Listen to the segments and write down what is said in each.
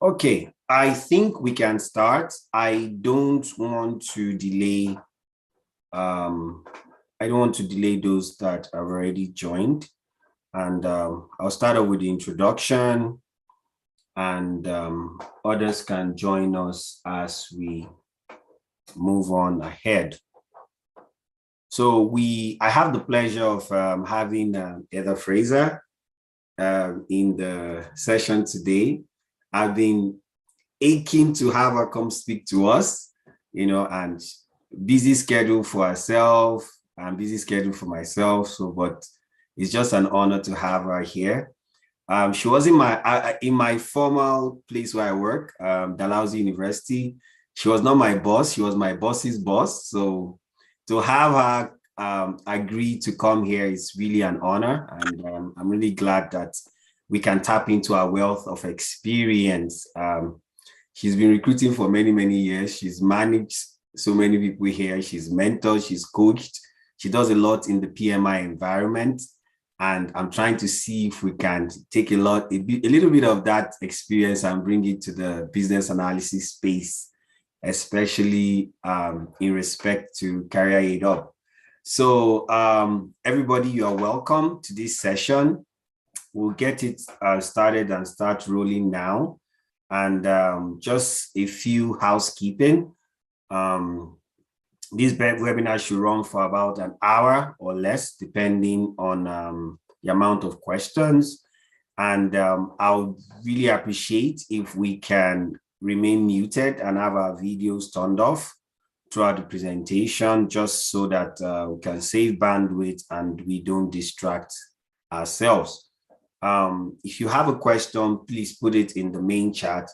Okay, I think we can start. I don't want to delay. Um, I don't want to delay those that have already joined, and I'll start off with the introduction, and others can join us as we move on ahead. So I have the pleasure of having Heather Fraser in the session today. I've been aching to have her come speak to us, and busy schedule for herself and busy schedule for myself. So, but it's just an honor to have her here. She was in my formal place where I work, Dalhousie University. She was not my boss. She was my boss's boss. So to have her agree to come here is really an honor. And I'm really glad that we can tap into our wealth of experience. She's been recruiting for many, many years. She's managed so many people here. She's mentored, she's coached. She does a lot in the PMI environment. And I'm trying to see if we can take a little bit of that experience and bring it to the business analysis space, especially in respect to Career Aid Up. So everybody, you are welcome to this session. We'll get it started and start rolling now. And just a few housekeeping. This webinar should run for about an hour or less, depending on the amount of questions. And I would really appreciate if we can remain muted and have our videos turned off throughout the presentation, just so that we can save bandwidth and we don't distract ourselves. If you have a question, please put it in the main chat,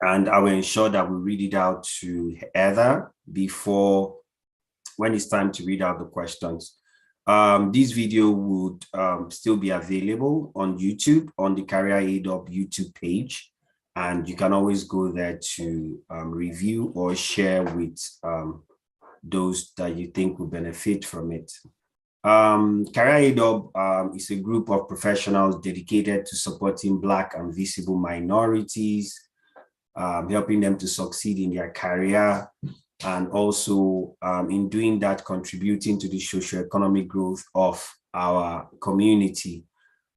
and I will ensure that we read it out to Heather before when it's time to read out the questions. This video would still be available on YouTube, on the Career Aid Up YouTube page, and you can always go there to review or share with those that you think will benefit from it. Career Aid Up is a group of professionals dedicated to supporting Black and visible minorities, helping them to succeed in their career, and also in doing that, contributing to the socioeconomic growth of our community.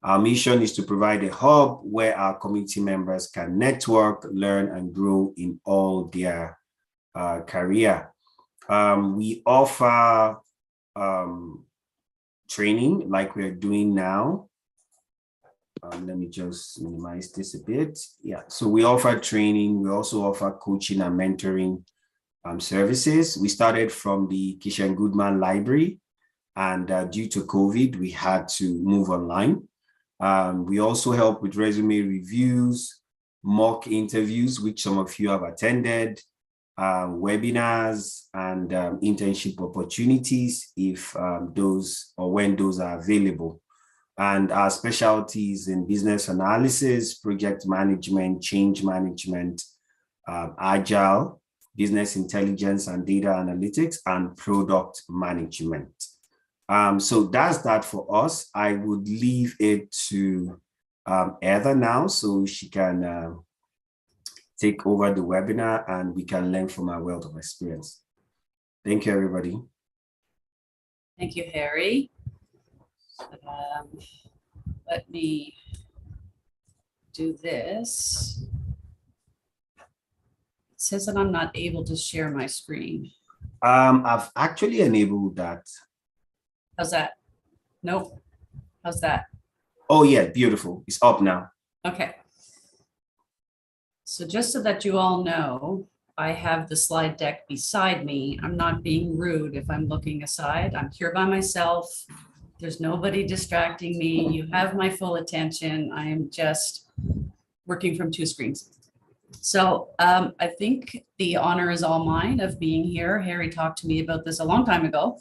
Our mission is to provide a hub where our community members can network, learn, and grow in all their career. We offer training like we're doing now. Let me just minimize this a bit. Yeah, so we offer training. We also offer coaching and mentoring services. We started from the Kishan Goodman Library, and due to COVID, we had to move online. We also help with resume reviews, mock interviews, which some of you have attended, webinars, and internship opportunities if those or when those are available. And our specialties in business analysis, project management, change management, agile, business intelligence and data analytics, and product management. So that's that for us. I would leave it to Heather now so she can take over the webinar and we can learn from our wealth of experience. Thank you, everybody. Thank you, Harry. Let me do this. It says that I'm not able to share my screen. I've actually enabled that. How's that? Nope. How's that? Oh yeah, beautiful. It's up now. Okay. So just so that you all know, I have the slide deck beside me. I'm not being rude if I'm looking aside. I'm here by myself. There's nobody distracting me. You have my full attention. I am just working from two screens. So I think the honor is all mine of being here. Harry talked to me about this a long time ago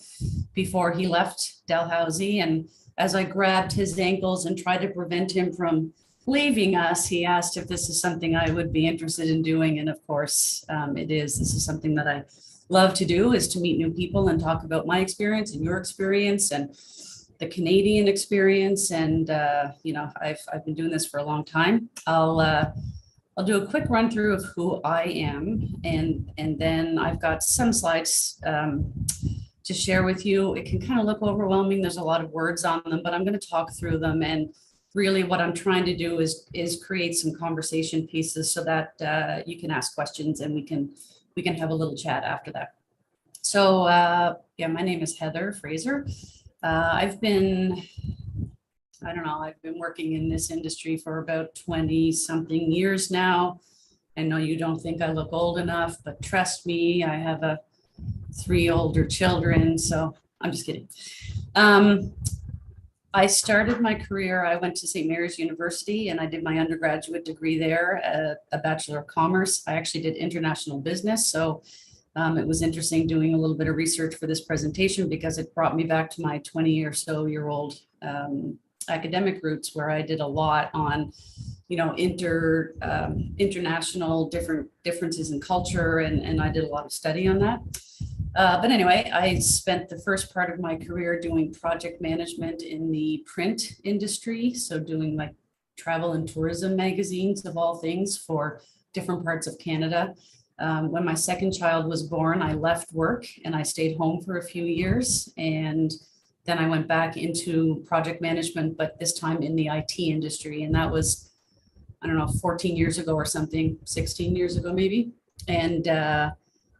before he left Dalhousie. And as I grabbed his ankles and tried to prevent him from leaving us, he asked if this is something I would be interested in doing. And of course it is. This is something that I love to do, is to meet new people and talk about my experience and your experience and the Canadian experience. And, you know, I've been doing this for a long time. I'll I'll do a quick run through of who I am, and then I've got some slides to share with you. It can kind of look overwhelming. There's a lot of words on them, but I'm going to talk through them. And really what I'm trying to do is create some conversation pieces so that you can ask questions and we can have a little chat after that. So yeah, my name is Heather Fraser. I've been working in this industry for about 20 something years now. I know you don't think I look old enough, but trust me, I have 3 older children, so I'm just kidding. I started my career, I went to St. Mary's University and I did my undergraduate degree there, a Bachelor of Commerce. I actually did international business. So it was interesting doing a little bit of research for this presentation because it brought me back to my 20 or so year old academic roots, where I did a lot on, international differences in culture, and I did a lot of study on that. But anyway, I spent the first part of my career doing project management in the print industry. So doing like travel and tourism magazines of all things for different parts of Canada. When my second child was born, I left work and I stayed home for a few years. And then I went back into project management, but this time in the IT industry. And that was, 14 years ago or something, 16 years ago, maybe. And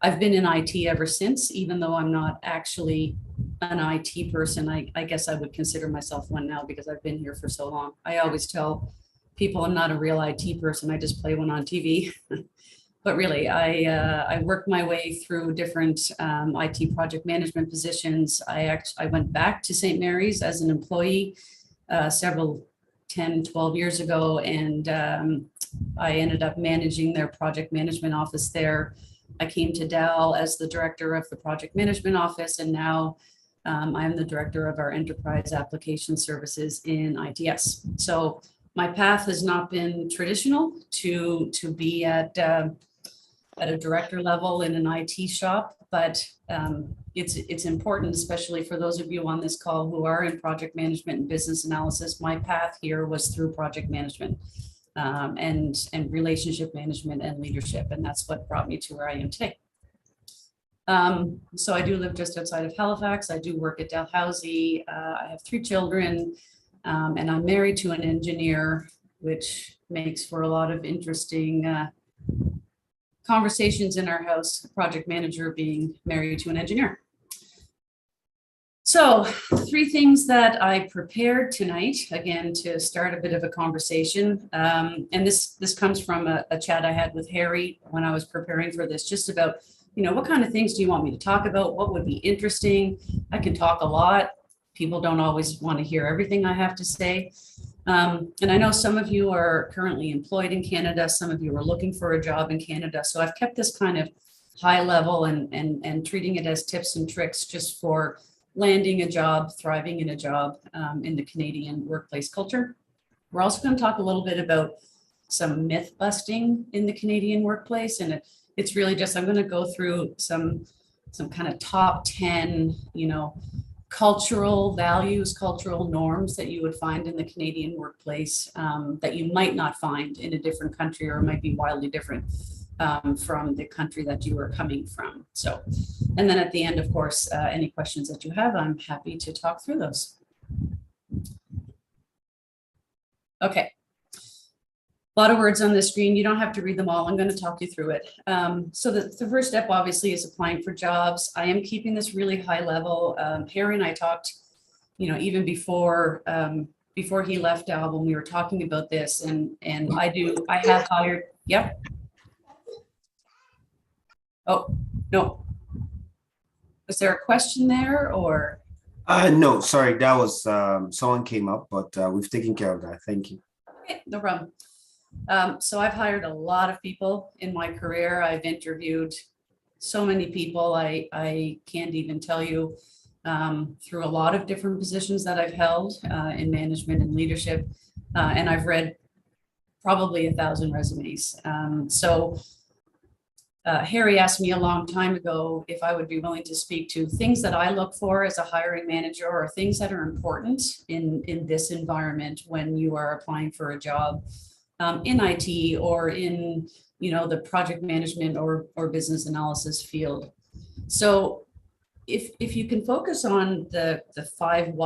I've been in IT ever since, even though I'm not actually an IT person. I guess I would consider myself one now because I've been here for so long. I always tell people I'm not a real IT person. I just play one on TV. But really, I worked my way through different IT project management positions. I went back to St. Mary's as an employee several 10, 12 years ago, and I ended up managing their project management office there. I came to Dal as the director of the project management office, and now I'm the director of our enterprise application services in ITS. So my path has not been traditional to be at a director level in an IT shop, but it's important, especially for those of you on this call who are in project management and business analysis. My path here was through project management and relationship management and leadership, and that's what brought me to where I am today. So I do live just outside of Halifax. I do work at Dalhousie. I have 3 children, and I'm married to an engineer, which makes for a lot of interesting conversations in our house, project manager being married to an engineer. So 3 things that I prepared tonight, again, to start a bit of a conversation. And this comes from a chat I had with Harry when I was preparing for this, just about, what kind of things do you want me to talk about? What would be interesting? I can talk a lot. People don't always want to hear everything I have to say. And I know some of you are currently employed in Canada. Some of you are looking for a job in Canada. So I've kept this kind of high level and treating it as tips and tricks just for landing a job, thriving in a job in the Canadian workplace culture. We're also going to talk a little bit about some myth busting in the Canadian workplace. And it's really just, I'm going to go through some kind of top 10, cultural values, cultural norms that you would find in the Canadian workplace that you might not find in a different country, or might be wildly different from the country that you are coming from. So, and then at the end, of course, any questions that you have, I'm happy to talk through those. Okay. A lot of words on the screen. You don't have to read them all. I'm going to talk you through it. So the first step, obviously, is applying for jobs. I am keeping this really high level. Harry and I talked, even before he left Dal, when we were talking about this, and I have hired. Yep. Oh, no. Was there a question there, or? No, sorry, that was someone came up, but we've taken care of that. Thank you. Okay, no problem. So I've hired a lot of people in my career. I've interviewed so many people. I can't even tell you, through a lot of different positions that I've held in management and leadership. And I've read probably 1,000 resumes. Harry asked me a long time ago if I would be willing to speak to things that I look for as a hiring manager, or things that are important in this environment when you are applying for a job. in IT or in, the project management or business analysis field. So if you can focus on the five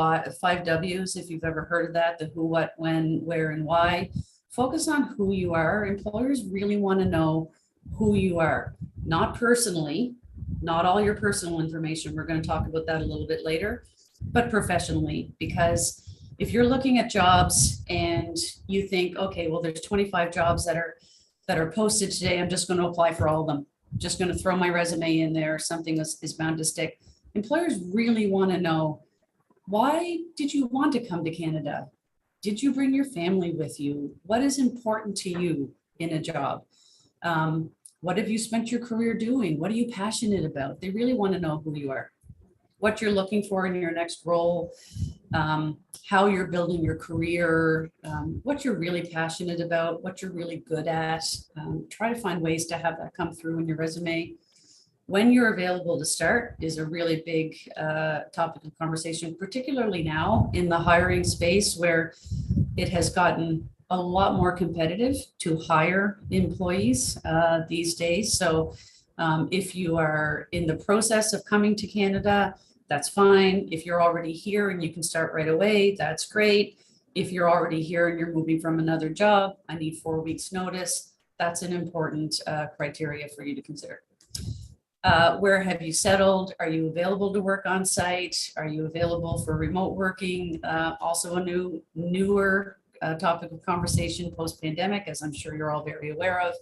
W's, if you've ever heard of that, the who, what, when, where, and why, focus on who you are. Employers really want to know who you are, not personally, not all your personal information. We're going to talk about that a little bit later, but professionally, because if you're looking at jobs and you think, okay, well, there's 25 jobs that are posted today, I'm just going to apply for all of them. Just going to throw my resume in there. Something is bound to stick. Employers really want to know, why did you want to come to Canada? Did you bring your family with you? What is important to you in a job? What have you spent your career doing? What are you passionate about? They really want to know who you are, what you're looking for in your next role, how you're building your career, what you're really passionate about, what you're really good at. Try to find ways to have that come through in your resume. When you're available to start is a really big topic of conversation, particularly now in the hiring space where it has gotten a lot more competitive to hire employees these days. So if you are in the process of coming to Canada, that's fine. If you're already here and you can start right away, that's great. If you're already here and you're moving from another job, I need 4 weeks notice. That's an important criteria for you to consider. Where have you settled? Are you available to work on site? Are you available for remote working? Also a newer topic of conversation post-pandemic, as I'm sure you're all very aware of.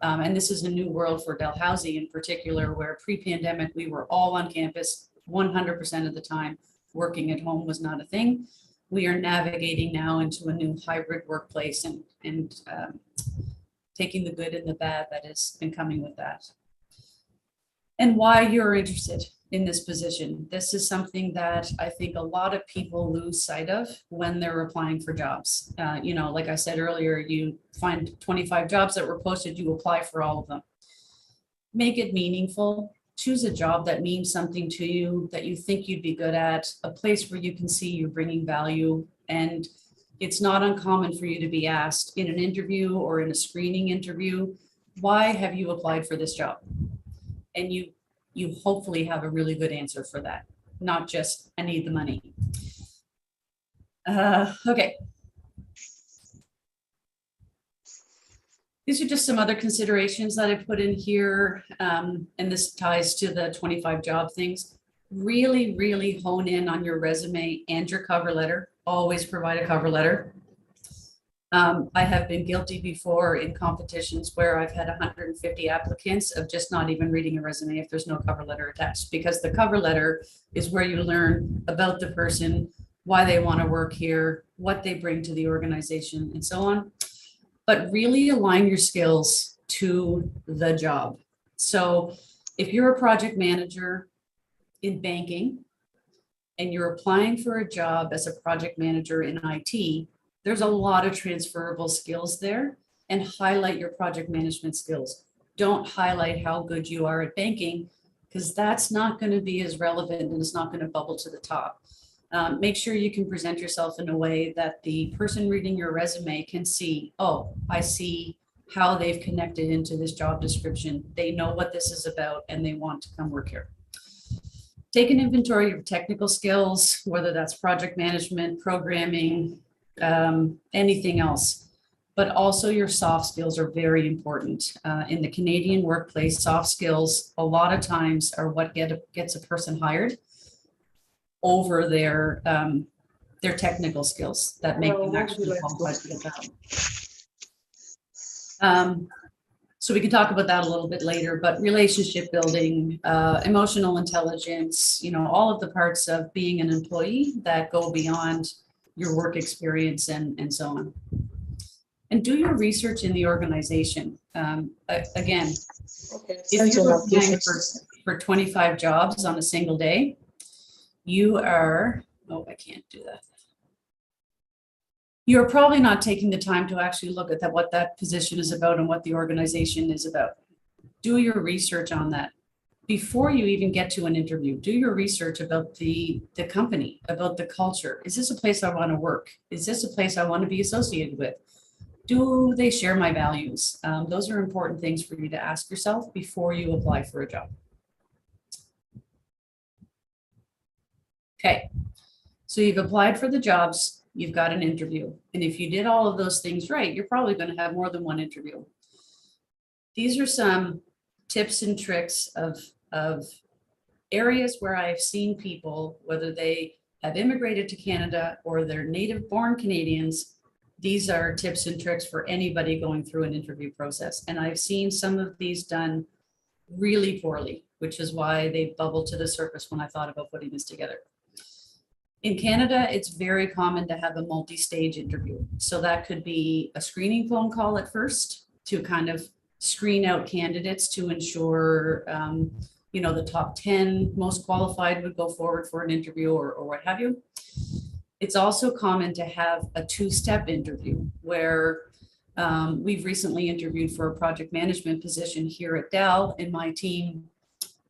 And this is a new world for Dalhousie in particular, where pre-pandemic, we were all on campus 100% of the time. Working at home was not a thing. We are navigating now into a new hybrid workplace and taking the good and the bad that has been coming with that. And why you're interested in this position. This is something that I think a lot of people lose sight of when they're applying for jobs. Like I said earlier, you find 25 jobs that were posted, you apply for all of them. Make it meaningful. Choose a job that means something to you, that you think you'd be good at, a place where you can see you're bringing value. And it's not uncommon for you to be asked in an interview or in a screening interview, why have you applied for this job? And you hopefully have a really good answer for that, not just, I need the money. Okay. These are just some other considerations that I put in here, and this ties to the 25 job things. Really, really hone in on your resume and your cover letter. Always provide a cover letter. I have been guilty before in competitions where I've had 150 applicants of just not even reading a resume if there's no cover letter attached, because the cover letter is where you learn about the person, why they want to work here, what they bring to the organization, and so on. But really align your skills to the job. So if you're a project manager in banking and you're applying for a job as a project manager in IT, there's a lot of transferable skills there, and highlight your project management skills. Don't highlight how good you are at banking, because that's not going to be as relevant and it's not going to bubble to the top. Make sure you can present yourself in a way that the person reading your resume can see, oh, I see how they've connected into this job description. They know what this is about and they want to come work here. Take an inventory of technical skills, whether that's project management, programming, anything else, but also your soft skills are very important. In the Canadian workplace, soft skills a lot of times are what gets a person hired over their technical skills that make them actually qualified for the job. So we can talk about that a little bit later, but relationship building, emotional intelligence, all of the parts of being an employee that go beyond your work experience and so on. And do your research in the organization. Again, if you're applying for 25 jobs on a single day, you are, oh, I can't do that. You're probably not taking the time to actually look at what that position is about and what the organization is about. Do your research on that. Before you even get to an interview, do your research about the company, about the culture. Is this a place I want to work? Is this a place I want to be associated with? do they share my values? Those are important things for you to ask yourself before you apply for a job. Okay, so you've applied for the jobs, you've got an interview. And if you did all of those things right, you're probably going to have more than one interview. These are some tips and tricks of areas where I've seen people, whether they have immigrated to Canada or they're native born Canadians. These are tips and tricks for anybody going through an interview process. And I've seen some of these done really poorly, which is why they bubbled to the surface when I thought about putting this together. In Canada, it's very common to have a multi-stage interview. So that could be a screening phone call at first to kind of screen out candidates to ensure, the top 10 most qualified would go forward for an interview or what have you. It's also common to have a two-step interview where we've recently interviewed for a project management position here at Dell in my team.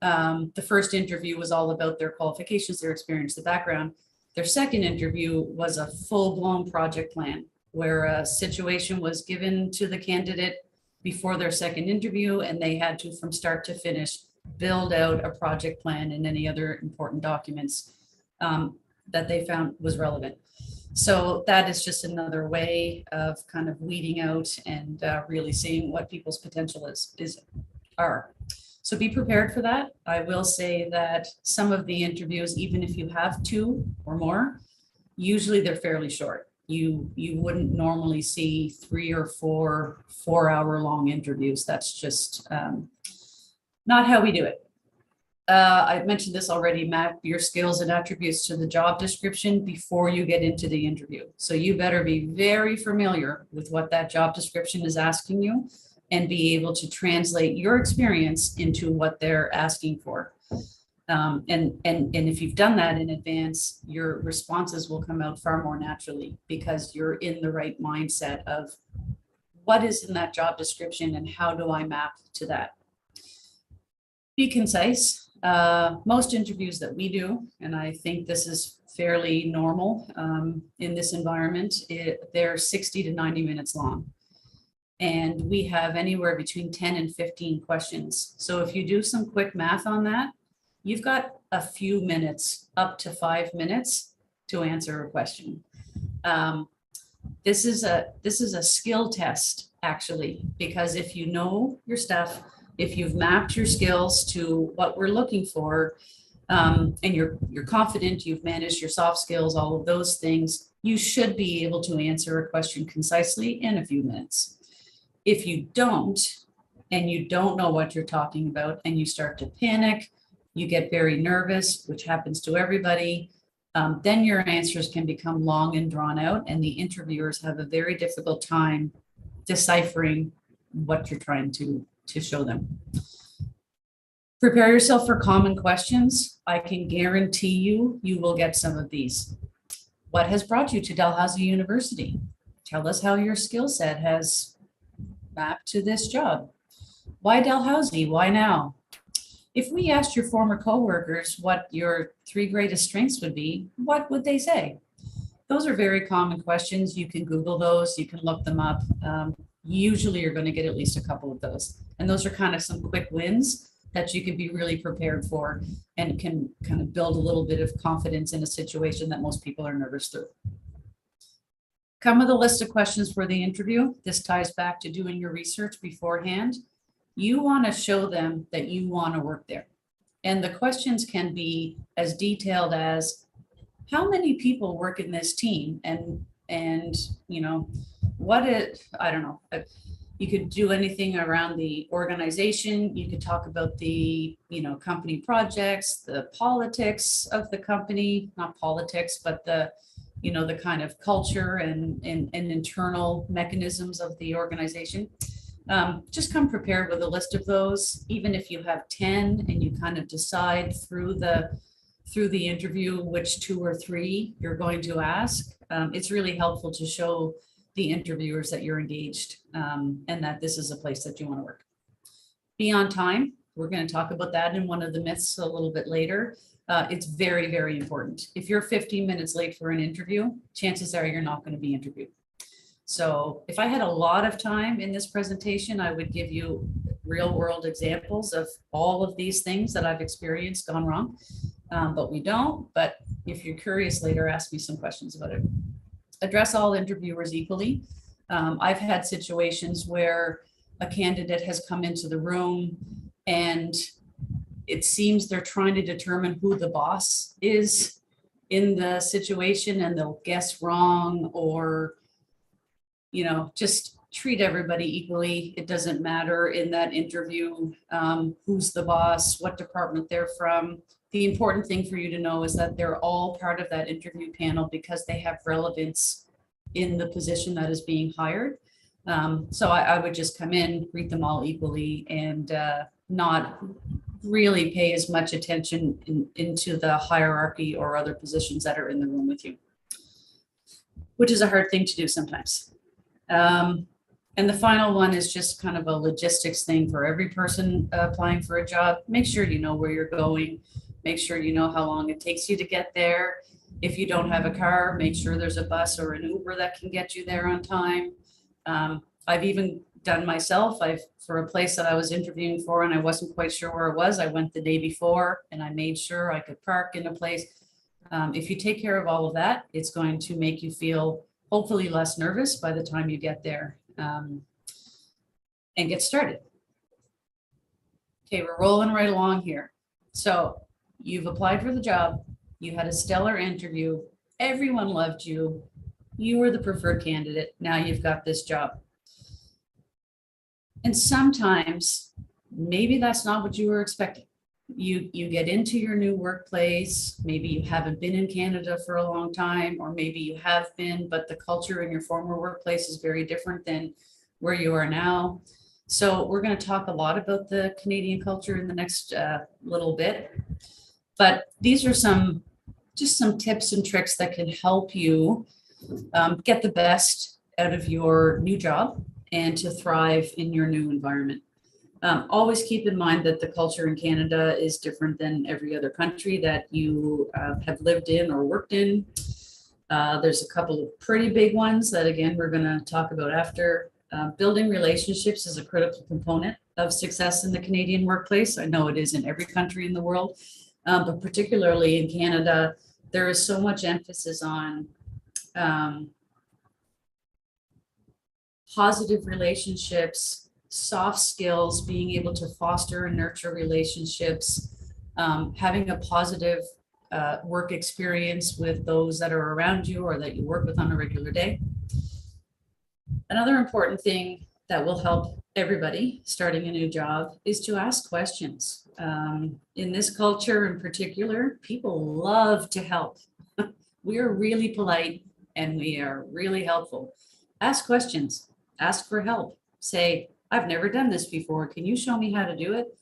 The first interview was all about their qualifications, their experience, the background. Their second interview was a full-blown project plan where a situation was given to the candidate before their second interview, and they had to, from start to finish, build out a project plan and any other important documents that they found was relevant. So that is just another way of kind of weeding out and really seeing what people's potential are. So be prepared for that. I will say that some of the interviews, even if you have 2 or more, usually they're fairly short. You wouldn't normally see 3 or 4 4-hour-long interviews. That's just not how we do it. I've mentioned this already, map your skills and attributes to the job description before you get into the interview. So you better be very familiar with what that job description is asking you and be able to translate your experience into what they're asking for. And if you've done that in advance, your responses will come out far more naturally because you're in the right mindset of what is in that job description and how do I map to that. Be concise. Most interviews that we do, and I think this is fairly normal in this environment, they're 60 to 90 minutes long. And we have anywhere between 10 and 15 questions. So if you do some quick math on that, you've got a few minutes, up to 5 minutes to answer a question. This is a skill test, actually, because if you know your stuff, if you've mapped your skills to what we're looking for, and you're confident, you've managed your soft skills, all of those things, you should be able to answer a question concisely in a few minutes. If you don't, and you don't know what you're talking about, and you start to panic, you get very nervous, which happens to everybody, then your answers can become long and drawn out, and the interviewers have a very difficult time deciphering what you're trying to show them. Prepare yourself for common questions. I can guarantee you will get some of these. What has brought you to Dalhousie University? Tell us how your skill set has mapped to this job. Why Dalhousie? Why now? If we asked your former coworkers what your 3 greatest strengths would be, what would they say? Those are very common questions. You can Google those, you can look them up. Usually you're going to get at least a couple of those. And those are kind of some quick wins that you can be really prepared for and can kind of build a little bit of confidence in a situation that most people are nervous through. Come with a list of questions for the interview. This ties back to doing your research beforehand. You want to show them that you want to work there. And the questions can be as detailed as how many people work in this team and I don't know. You could do anything around the organization. You could talk about the, company projects, the politics of the company, not politics, but the kind of culture and internal mechanisms of the organization. Just come prepared with a list of those. Even if you have 10 and you kind of decide through the interview which 2 or 3 you're going to ask, it's really helpful to show the interviewers that you're engaged and that this is a place that you want to work. Be on time. We're going to talk about that in one of the myths a little bit later. It's very, very important. If you're 15 minutes late for an interview, chances are you're not going to be interviewed. So if I had a lot of time in this presentation, I would give you real world examples of all of these things that I've experienced gone wrong. But we don't. But if you're curious later, ask me some questions about it. Address all interviewers equally. I've had situations where a candidate has come into the room and it seems they're trying to determine who the boss is in the situation, and they'll guess wrong, or, you know, just treat everybody equally. It doesn't matter in that interview who's the boss, what department they're from. The important thing for you to know is that they're all part of that interview panel because they have relevance in the position that is being hired. So I would just come in, greet them all equally, and not really pay as much attention into the hierarchy or other positions that are in the room with you, which is a hard thing to do sometimes. And the final one is just kind of a logistics thing for every person applying for a job. Make sure you know where you're going. Make sure you know how long it takes you to get there. If you don't have a car, make sure there's a bus or an Uber that can get you there on time. I've even done myself. For a place that I was interviewing for and I wasn't quite sure where it was, I went the day before and I made sure I could park in a place. If you take care of all of that, it's going to make you feel hopefully less nervous by the time you get there and get started. Okay, we're rolling right along here. So you've applied for the job. You had a stellar interview. Everyone loved you. You were the preferred candidate. Now you've got this job. And sometimes maybe that's not what you were expecting. You get into your new workplace. Maybe you haven't been in Canada for a long time, or maybe you have been, but the culture in your former workplace is very different than where you are now. So we're going to talk a lot about the Canadian culture in the next little bit. But these are just some tips and tricks that can help you get the best out of your new job and to thrive in your new environment. Always keep in mind that the culture in Canada is different than every other country that you have lived in or worked in. There's a couple of pretty big ones that, again, we're going to talk about after. Building relationships is a critical component of success in the Canadian workplace. I know it is in every country in the world, but particularly in Canada, there is so much emphasis on positive relationships, soft skills, being able to foster and nurture relationships, having a positive work experience with those that are around you or that you work with on a regular day. Another important thing that will help everybody starting a new job is to ask questions. In this culture in particular, people love to help. We are really polite and we are really helpful. Ask questions, ask for help. Say, I've never done this before. Can you show me how to do it?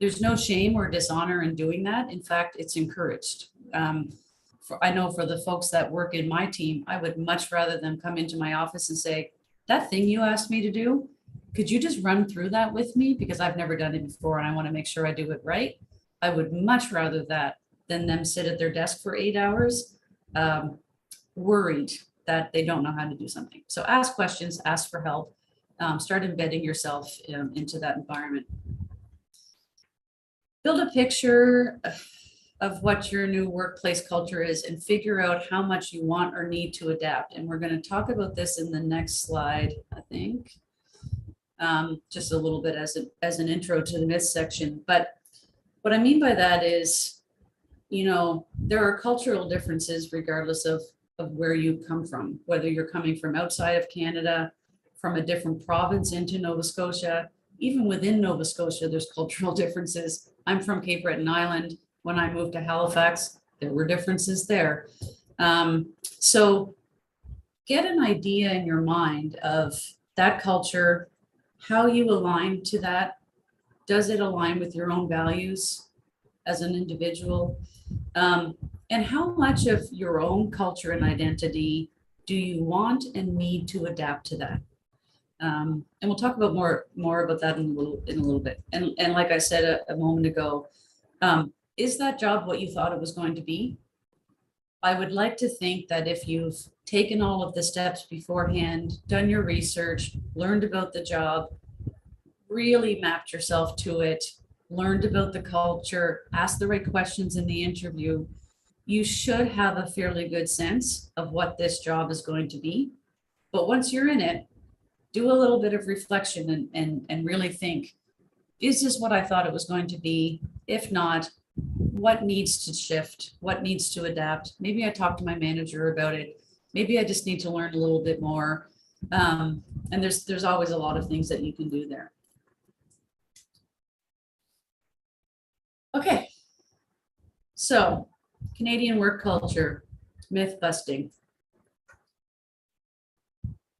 There's no shame or dishonor in doing that. In fact, it's encouraged. I know for the folks that work in my team, I would much rather them come into my office and say, that thing you asked me to do, could you just run through that with me? Because I've never done it before and I want to make sure I do it right. I would much rather that than them sit at their desk for 8 hours, worried that they don't know how to do something. So ask questions, ask for help, start embedding yourself into that environment. Build a picture of what your new workplace culture is and figure out how much you want or need to adapt. And we're going to talk about this in the next slide, I think, just a little bit as an intro to the myths section. But what I mean by that is, you know, there are cultural differences regardless of where you come from, whether you're coming from outside of Canada, from a different province into Nova Scotia. Even within Nova Scotia, there's cultural differences. I'm from Cape Breton Island. When I moved to Halifax, there were differences there. So get an idea in your mind of that culture, how you align to that. Does it align with your own values as an individual? And how much of your own culture and identity do you want and need to adapt to that? And we'll talk about more about that in a little bit. And like I said a moment ago, is that job what you thought it was going to be? I would like to think that if you've taken all of the steps beforehand, done your research, learned about the job, really mapped yourself to it, learned about the culture, asked the right questions in the interview, you should have a fairly good sense of what this job is going to be. But once you're in it, do a little bit of reflection and really think, is this what I thought it was going to be? If not, what needs to shift? What needs to adapt? Maybe I talk to my manager about it. Maybe I just need to learn a little bit more. And there's always a lot of things that you can do there. Okay. So Canadian work culture, myth busting.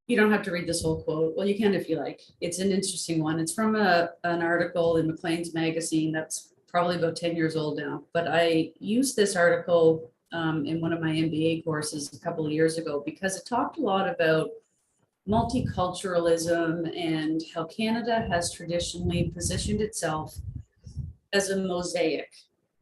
You don't have to read this whole quote. Well, you can if you like. It's an interesting one. It's from an article in Maclean's magazine that's probably about 10 years old now. But I used this article in one of my MBA courses a couple of years ago because it talked a lot about multiculturalism and how Canada has traditionally positioned itself as a mosaic,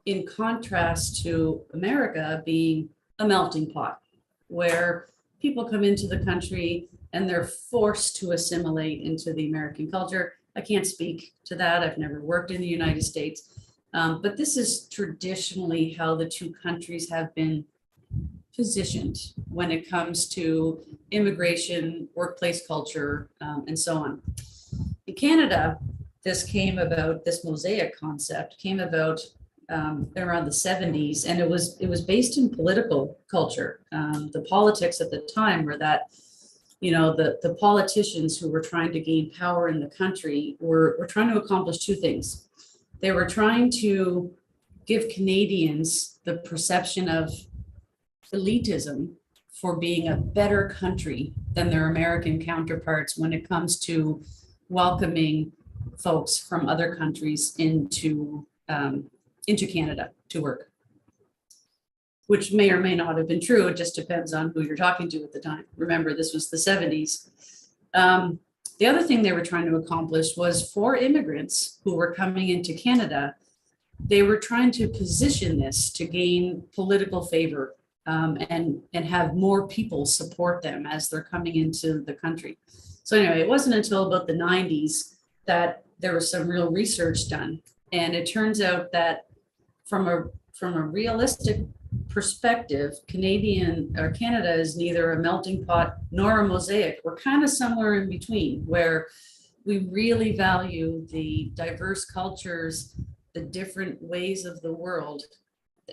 in contrast to America being a melting pot, where people come into the country and they're forced to assimilate into the American culture. I can't speak to that. I've never worked in the United States. But this is traditionally how the two countries have been positioned when it comes to immigration, workplace culture, and so on. In Canada, this mosaic concept came about around the 70s, and it was based in political culture. The politics at the time were that, the politicians who were trying to gain power in the country were trying to accomplish two things. They were trying to give Canadians the perception of elitism for being a better country than their American counterparts when it comes to welcoming folks from other countries into Canada to work, which may or may not have been true. It just depends on who you're talking to at the time. Remember, this was the 70s. The other thing they were trying to accomplish was for immigrants who were coming into Canada, they were trying to position this to gain political favor and have more people support them as they're coming into the country. So anyway, it wasn't until about the 90s that there was some real research done. And it turns out that from a realistic perspective, Canada is neither a melting pot nor a mosaic. We're kind of somewhere in between, where we really value the diverse cultures, the different ways of the world,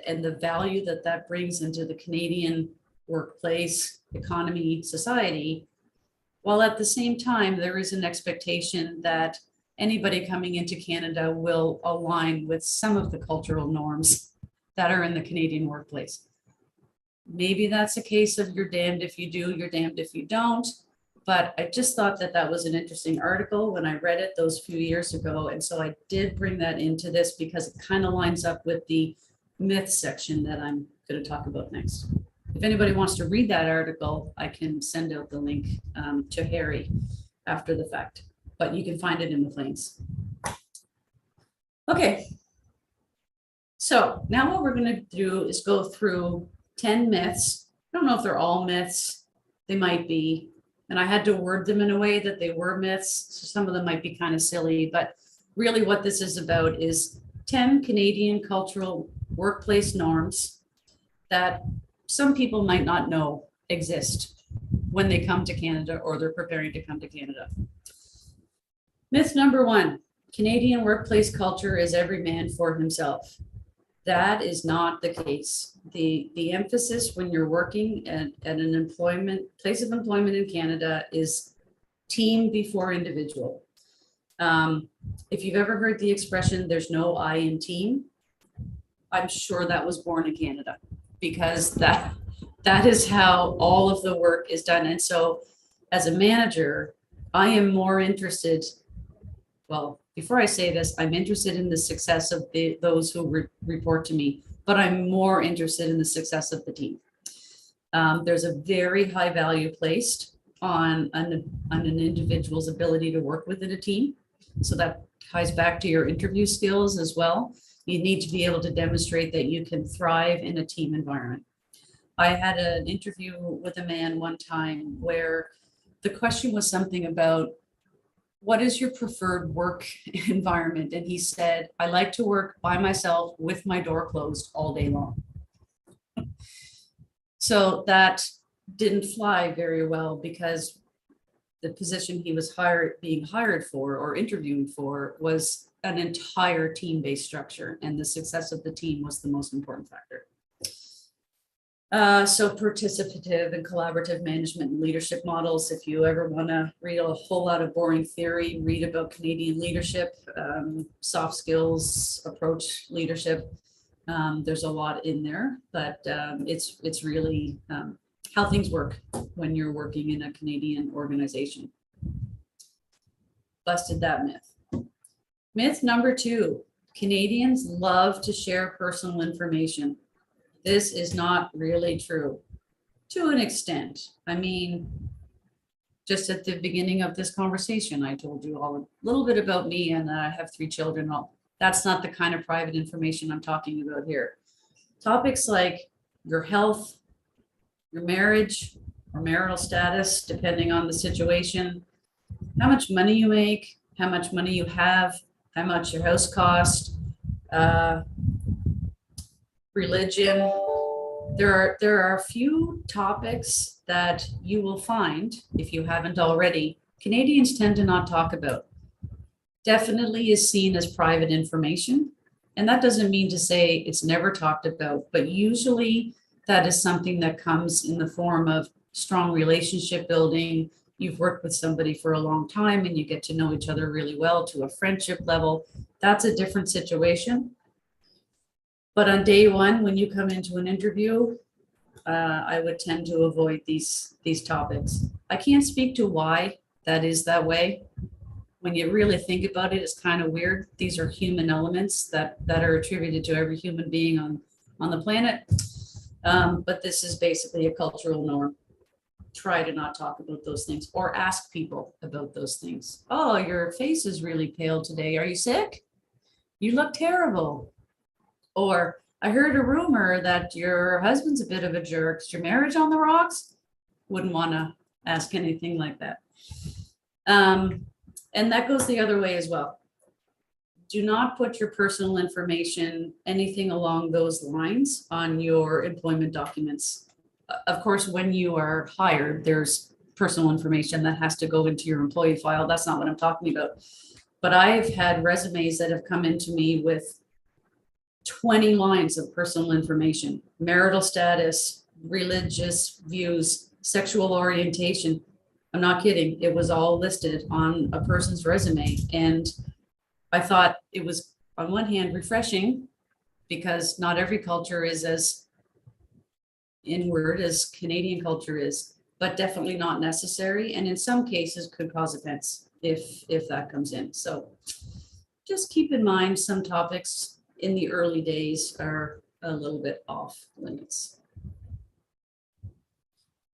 and the value that brings into the Canadian workplace, economy, society, while at the same time, there is an expectation that anybody coming into Canada will align with some of the cultural norms that are in the Canadian workplace. Maybe that's a case of you're damned if you do, you're damned if you don't. But I just thought that was an interesting article when I read it those few years ago. And so I did bring that into this because it kind of lines up with the myth section that I'm going to talk about next. If anybody wants to read that article, I can send out the link to Harry after the fact, but you can find it in Maclean's. Okay. So now what we're going to do is go through 10 myths. I don't know if they're all myths. They might be. And I had to word them in a way that they were myths. So some of them might be kind of silly, but really what this is about is 10 Canadian cultural workplace norms that some people might not know exist when they come to Canada or they're preparing to come to Canada. Myth number 1, Canadian workplace culture is every man for himself. That is not the case. The emphasis when you're working at an place of employment in Canada is team before individual. If you've ever heard the expression, there's no I in team, I'm sure that was born in Canada, because that is how all of the work is done. And so as a manager, I am more interested, well, before I say this, I'm interested in the success of those who report to me, but I'm more interested in the success of the team. There's a very high value placed on an individual's ability to work within a team. So that ties back to your interview skills as well. You need to be able to demonstrate that you can thrive in a team environment. I had an interview with a man one time where the question was something about, what is your preferred work environment? And he said, I like to work by myself with my door closed all day long. So that didn't fly very well because the position he was being hired for or interviewing for was an entire team-based structure, and the success of the team was the most important factor. So participative and collaborative management and leadership models. If you ever want to read a whole lot of boring theory, read about Canadian leadership, soft skills, approach leadership. There's a lot in there, but it's really how things work when you're working in a Canadian organization. Busted that myth. Myth number 2, Canadians love to share personal information. This is not really true to an extent. I mean, just at the beginning of this conversation, I told you all a little bit about me, and I have 3 children. That's not the kind of private information I'm talking about here. Topics like your health, your marriage or marital status, depending on the situation, how much money you make, how much money you have, how much your house cost, religion. There are a few topics that you will find, if you haven't already, Canadians tend to not talk about. Definitely is seen as private information. And that doesn't mean to say it's never talked about, but usually that is something that comes in the form of strong relationship building. You've worked with somebody for a long time and you get to know each other really well to a friendship level. That's a different situation. But on day one, when you come into an interview, I would tend to avoid these topics. I can't speak to why that is that way. When you really think about it, it's kind of weird. These are human elements that are attributed to every human being on the planet. But this is basically a cultural norm. Try to not talk about those things or ask people about those things. Oh, your face is really pale today. Are you sick? You look terrible. Or I heard a rumor that your husband's a bit of a jerk. Is your marriage on the rocks? Wouldn't want to ask anything like that. And that goes the other way as well. Do not put your personal information, anything along those lines, on your employment documents. Of course, when you are hired, there's personal information that has to go into your employee file. That's not what I'm talking about. But I've had resumes that have come into me with 20 lines of personal information, marital status, religious views, sexual orientation. I'm not kidding. It was all listed on a person's resume. And I thought it was, on one hand, refreshing because not every culture is as inward as Canadian culture is, but definitely not necessary. And in some cases could cause offense if that comes in. So just keep in mind some topics in the early days are a little bit off limits.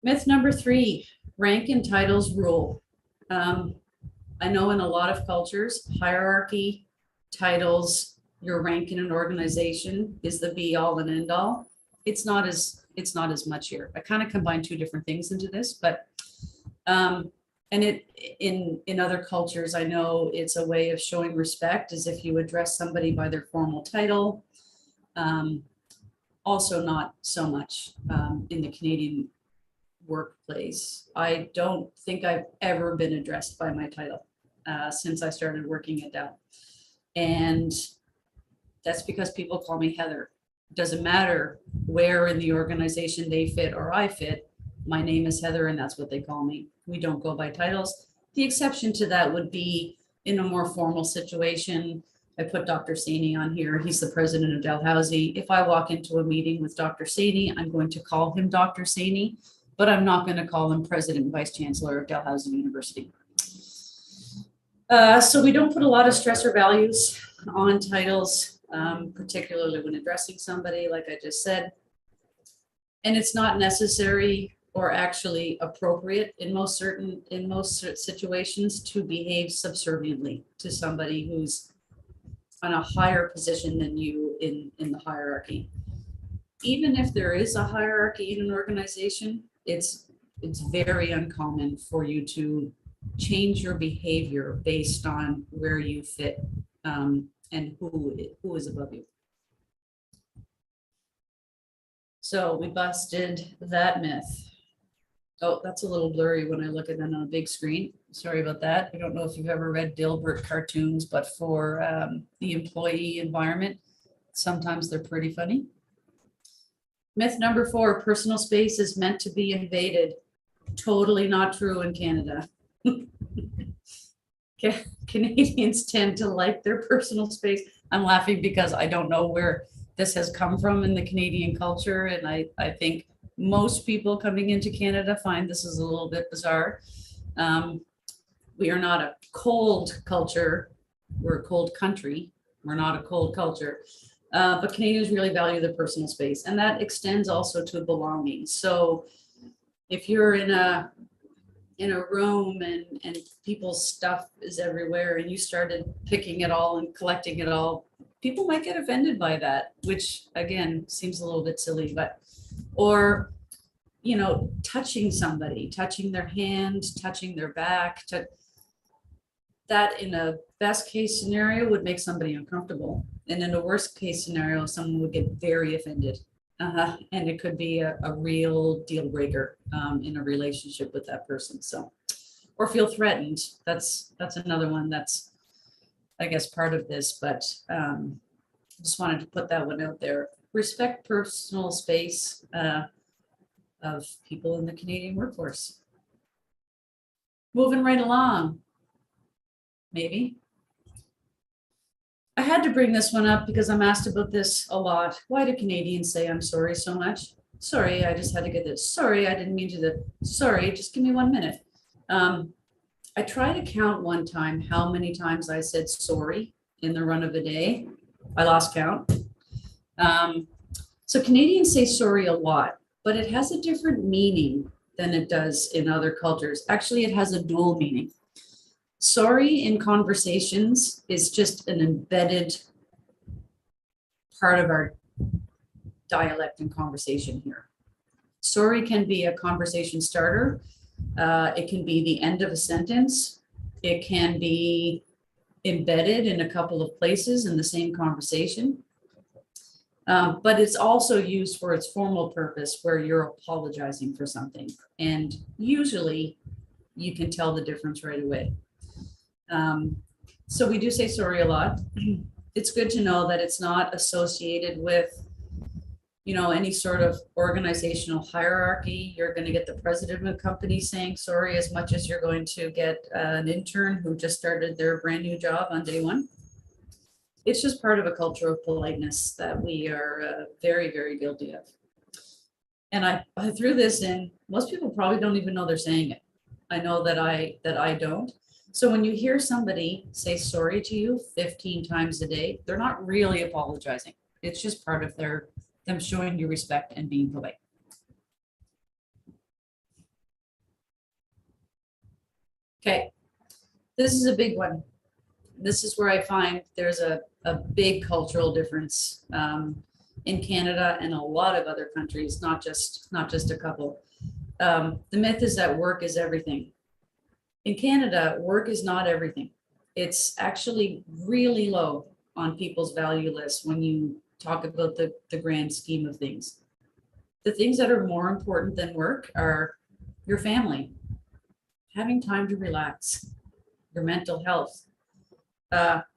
Myth number 3, rank and titles rule. I know in a lot of cultures, hierarchy, titles, your rank in an organization is the be all and end all. It's not as much here. I kind of combine 2 different things into this, but and it in other cultures, I know it's a way of showing respect, as if you address somebody by their formal title. Also not so much in the Canadian workplace. I don't think I've ever been addressed by my title since I started working at Dell. And that's because people call me Heather. It doesn't matter where in the organization they fit or I fit. My name is Heather and that's what they call me. We don't go by titles. The exception to that would be in a more formal situation. I put Dr. Saini on here. He's the president of Dalhousie. If I walk into a meeting with Dr. Saini, I'm going to call him Dr. Saini, but I'm not going to call him president and vice chancellor of Dalhousie University. So we don't put a lot of stress or values on titles, particularly when addressing somebody, like I just said. And it's not necessary or actually appropriate in most situations to behave subserviently to somebody who's on a higher position than you in the hierarchy. even if there is a hierarchy in an organization, it's very uncommon for you to change your behavior based on where you fit, and who is above you. So we busted that myth. Oh, that's a little blurry when I look at it on a big screen. Sorry about that. I don't know if you've ever read Dilbert cartoons, but for the employee environment, sometimes they're pretty funny. Myth number 4, personal space is meant to be invaded. Totally not true in Canada. Canadians tend to like their personal space. I'm laughing because I don't know where this has come from in the Canadian culture. And I think most people coming into Canada find this is a little bit bizarre. We are not a cold culture. We're a cold country. We're not a cold culture. But Canadians really value their personal space, and that extends also to belonging. So if you're in a room and people's stuff is everywhere and you started picking it all and collecting it all, people might get offended by that, which again seems a little bit silly. But or touching somebody, touching their hand, touching their back, that in a best case scenario would make somebody uncomfortable. And in a worst case scenario, someone would get very offended. And it could be a real deal breaker in a relationship with that person. So, or feel threatened. That's another one that's, I guess, part of this, but just wanted to put that one out there. Respect personal space of people in the Canadian workforce. Moving right along. Maybe. I had to bring this one up because I'm asked about this a lot. Why do Canadians say I'm sorry so much? Sorry, I just had to get this. Sorry, I didn't mean to. Sorry, just give me 1 minute. I tried to count one time how many times I said sorry in the run of a day. I lost count. So Canadians say sorry a lot, but it has a different meaning than it does in other cultures. Actually, it has a dual meaning. Sorry in conversations is just an embedded part of our dialect and conversation here. Sorry can be a conversation starter. It can be the end of a sentence. It can be embedded in a couple of places in the same conversation. But it's also used for its formal purpose where you're apologizing for something. And usually you can tell the difference right away. So we do say sorry a lot. It's good to know that it's not associated with, any sort of organizational hierarchy. You're going to get the president of a company saying sorry as much as you're going to get an intern who just started their brand new job on day one. It's just part of a culture of politeness that we are very, very guilty of. And I threw this in. Most people probably don't even know they're saying it. I know that I don't. So when you hear somebody say sorry to you 15 times a day, they're not really apologizing. It's just part of them showing you respect and being polite. Okay, this is a big one. This is where I find there's a big cultural difference in Canada and a lot of other countries, not just a couple. The myth is that work is everything. In Canada, work is not everything. It's actually really low on people's value list when you talk about the grand scheme of things. The things that are more important than work are your family, having time to relax, your mental health,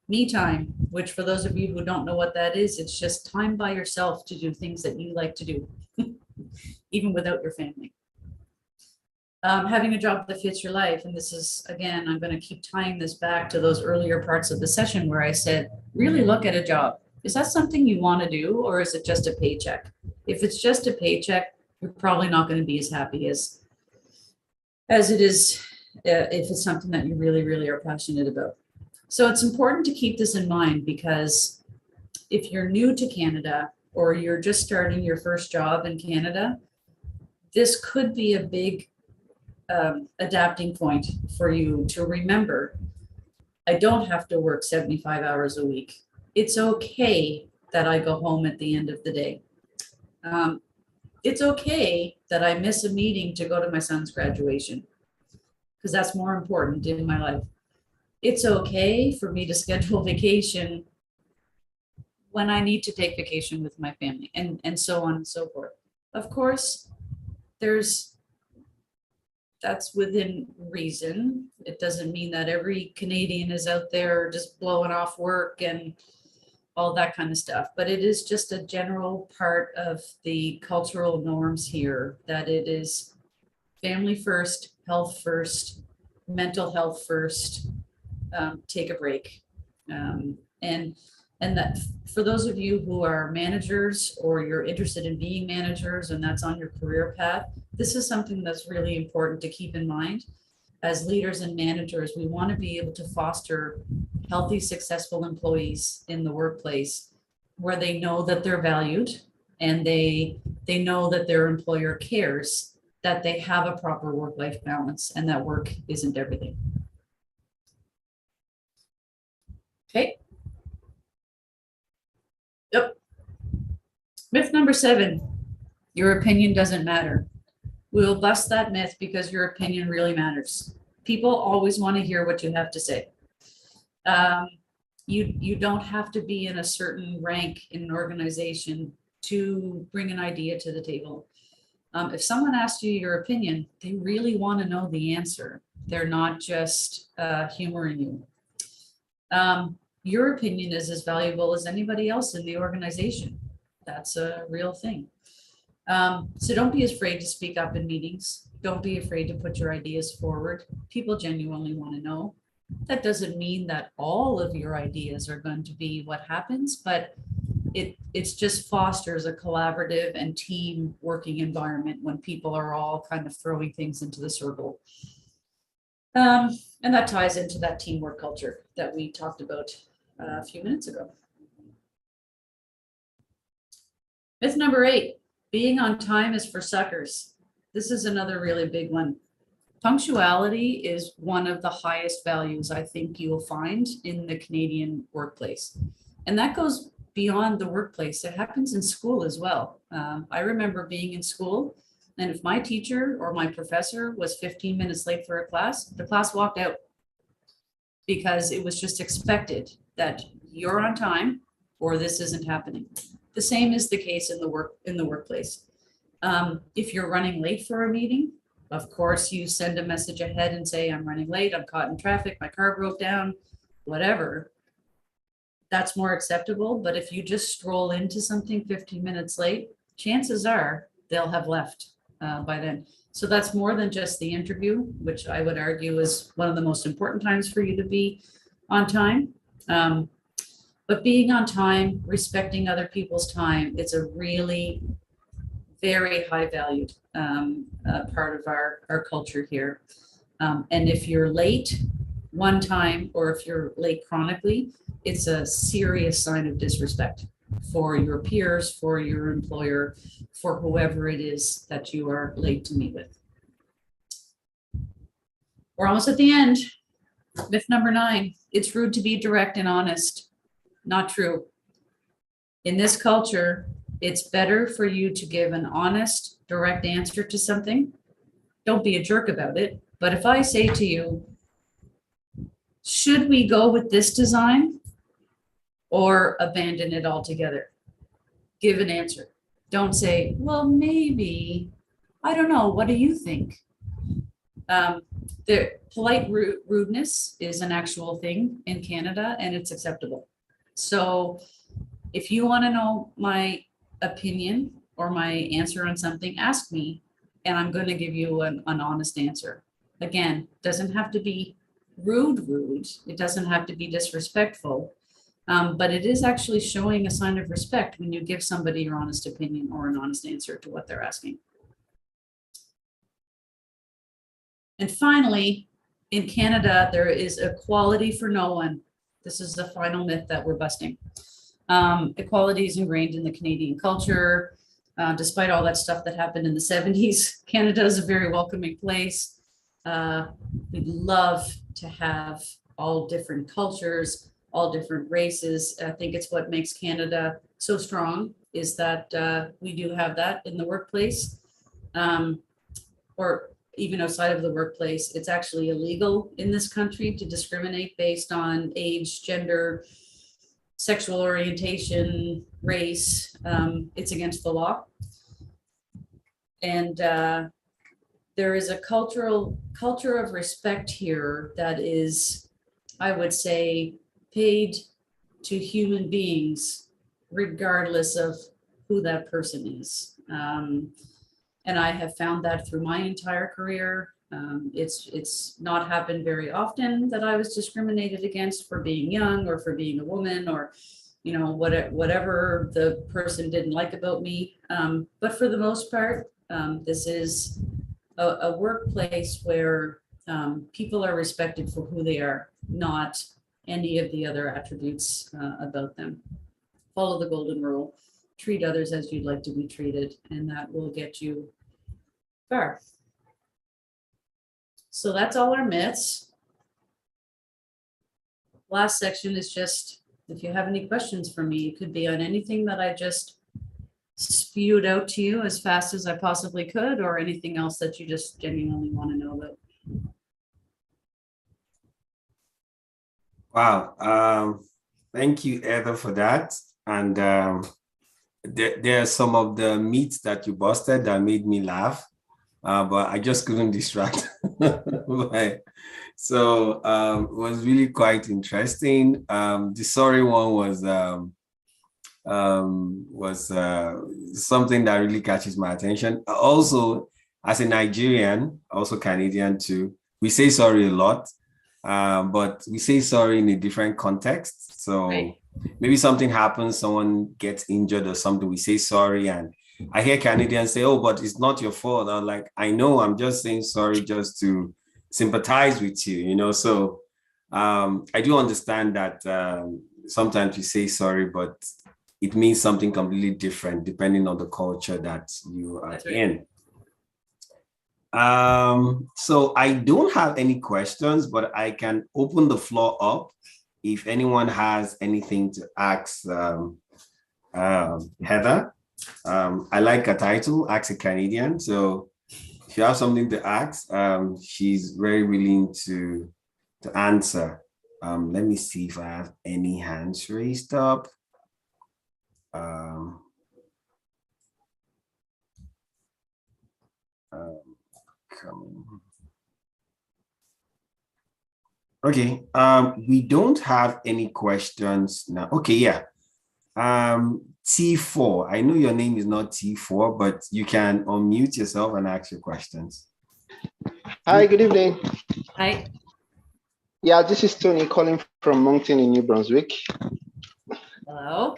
me time, which for those of you who don't know what that is, it's just time by yourself to do things that you like to do, even without your family. Having a job that fits your life. And this is, again, I'm going to keep tying this back to those earlier parts of the session where I said, really look at a job. Is that something you want to do, or is it just a paycheck? If it's just a paycheck, you're probably not going to be as happy as it is if it's something that you really, really are passionate about. So it's important to keep this in mind, because if you're new to Canada or you're just starting your first job in Canada, this could be a big adapting point for you to remember. I don't have to work 75 hours a week. It's okay that I go home at the end of the day. It's okay that I miss a meeting to go to my son's graduation, because that's more important in my life. It's okay for me to schedule vacation when I need to take vacation with my family, and so on and so forth. Of course, that's within reason. It doesn't mean that every Canadian is out there just blowing off work and all that kind of stuff, but it is just a general part of the cultural norms here that it is family first, health first, mental health first, take a break. And that for those of you who are managers or you're interested in being managers and that's on your career path, this is something that's really important to keep in mind. As leaders and managers, we want to be able to foster healthy, successful employees in the workplace where they know that they're valued and they know that their employer cares, that they have a proper work-life balance and that work isn't everything. Okay. Yep. Myth number 7, your opinion doesn't matter. We'll bust that myth because your opinion really matters. People always want to hear what you have to say. You don't have to be in a certain rank in an organization to bring an idea to the table. If someone asks you your opinion, they really want to know the answer. They're not just humoring you. Your opinion is as valuable as anybody else in the organization. That's a real thing. So don't be afraid to speak up in meetings. Don't be afraid to put your ideas forward. People genuinely want to know. That doesn't mean that all of your ideas are going to be what happens, but it's just fosters a collaborative and team working environment when people are all kind of throwing things into the circle. And that ties into that teamwork culture that we talked about a few minutes ago. Myth number 8, being on time is for suckers. This is another really big one. Punctuality is one of the highest values I think you will find in the Canadian workplace. And that goes beyond the workplace. It happens in school as well. I remember being in school, and if my teacher or my professor was 15 minutes late for a class, the class walked out because it was just expected that you're on time or this isn't happening. The same is the case in the workplace. If you're running late for a meeting, of course, you send a message ahead and say, I'm running late, I'm caught in traffic, my car broke down, whatever. That's more acceptable. But if you just stroll into something 15 minutes late, chances are they'll have left by then. So that's more than just the interview, which I would argue is one of the most important times for you to be on time. But being on time, respecting other people's time, it's a really very high valued part of our culture here. And if you're late one time, or if you're late chronically, it's a serious sign of disrespect for your peers, for your employer, for whoever it is that you are late to meet with. We're almost at the end. Myth number 9, it's rude to be direct and honest. Not true. In this culture, it's better for you to give an honest, direct answer to something. Don't be a jerk about it. But if I say to you, should we go with this design or abandon it altogether? Give an answer. Don't say, well, maybe, I don't know. What do you think? The polite rudeness is an actual thing in Canada and it's acceptable. So if you want to know my opinion or my answer on something, ask me and I'm going to give you an honest answer. Again, doesn't have to be rude. It doesn't have to be disrespectful. But it is actually showing a sign of respect when you give somebody your honest opinion or an honest answer to what they're asking. And finally, in Canada, there is equality for no one. This is the final myth that we're busting. Equality is ingrained in the Canadian culture. Despite all that stuff that happened in the 70s, Canada is a very welcoming place. We'd love to have all different cultures, all different races. I think it's what makes Canada so strong is that we do have that in the workplace, or even outside of the workplace. It's actually illegal in this country to discriminate based on age, gender, sexual orientation, race. It's against the law. And there is a culture of respect here that is, I would say, paid to human beings, regardless of who that person is. And I have found that through my entire career. It's not happened very often that I was discriminated against for being young or for being a woman, or whatever the person didn't like about me. But for the most part, this is a workplace where people are respected for who they are, not any of the other attributes about them. Follow the golden rule, treat others as you'd like to be treated, and that will get you far. So that's all our myths. Last section is just, if you have any questions for me, it could be on anything that I just spewed out to you as fast as I possibly could, or anything else that you just genuinely want to know about. Wow. Thank you, Heather, for that. And there are some of the myths that you busted that made me laugh, but I just couldn't distract. So it was really quite interesting. The sorry one was something that really catches my attention. Also, as a Nigerian, also Canadian too, we say sorry a lot. But we say sorry in a different context. So right. Maybe something happens, someone gets injured or something, we say sorry. And I hear Canadians say, oh, but it's not your fault. I'm like, I know, I'm just saying sorry just to sympathize with you, So I do understand that sometimes you say sorry, but it means something completely different depending on the culture that you are in. So I don't have any questions, but I can open the floor up if anyone has anything to ask Heather. I like a title, Ask a Canadian. So if you have something to ask, she's very willing to answer. Let me see if I have any hands raised up. Okay, we don't have any questions now. Okay, yeah. T4, I know your name is not T4, but you can unmute yourself and ask your questions. Hi, good evening. Hi. Yeah, this is Tony calling from Moncton in New Brunswick. Hello.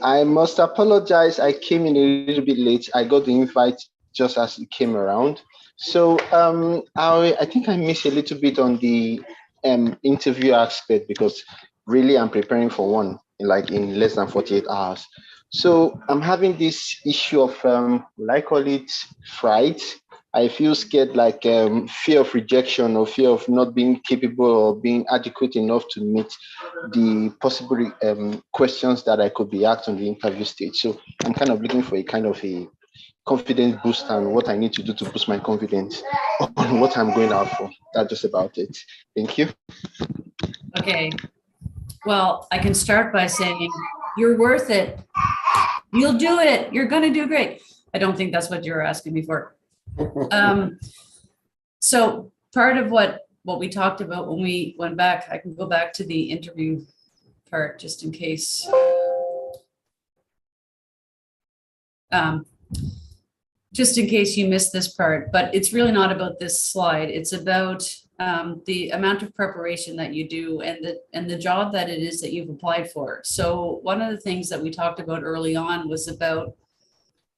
I must apologize. I came in a little bit late. I got the invite just as it came around. So I think I missed a little bit on the interview aspect, because really I'm preparing for one in less than 48 hours. So I'm having this issue of, will I call it fright? I feel scared, fear of rejection or fear of not being capable or being adequate enough to meet the possible questions that I could be asked on the interview stage. So I'm kind of looking for a kind of a confidence boost and what I need to do to boost my confidence on what I'm going out for. That's just about it. Thank you. Okay. Well, I can start by saying you're worth it. You'll do it. You're going to do great. I don't think that's what you were asking me for. So part of what we talked about when we went back, I can go back to the interview part just in case. Just in case you missed this part, but it's really not about this slide. It's about the amount of preparation that you do and the job that it is that you've applied for. So one of the things that we talked about early on was about,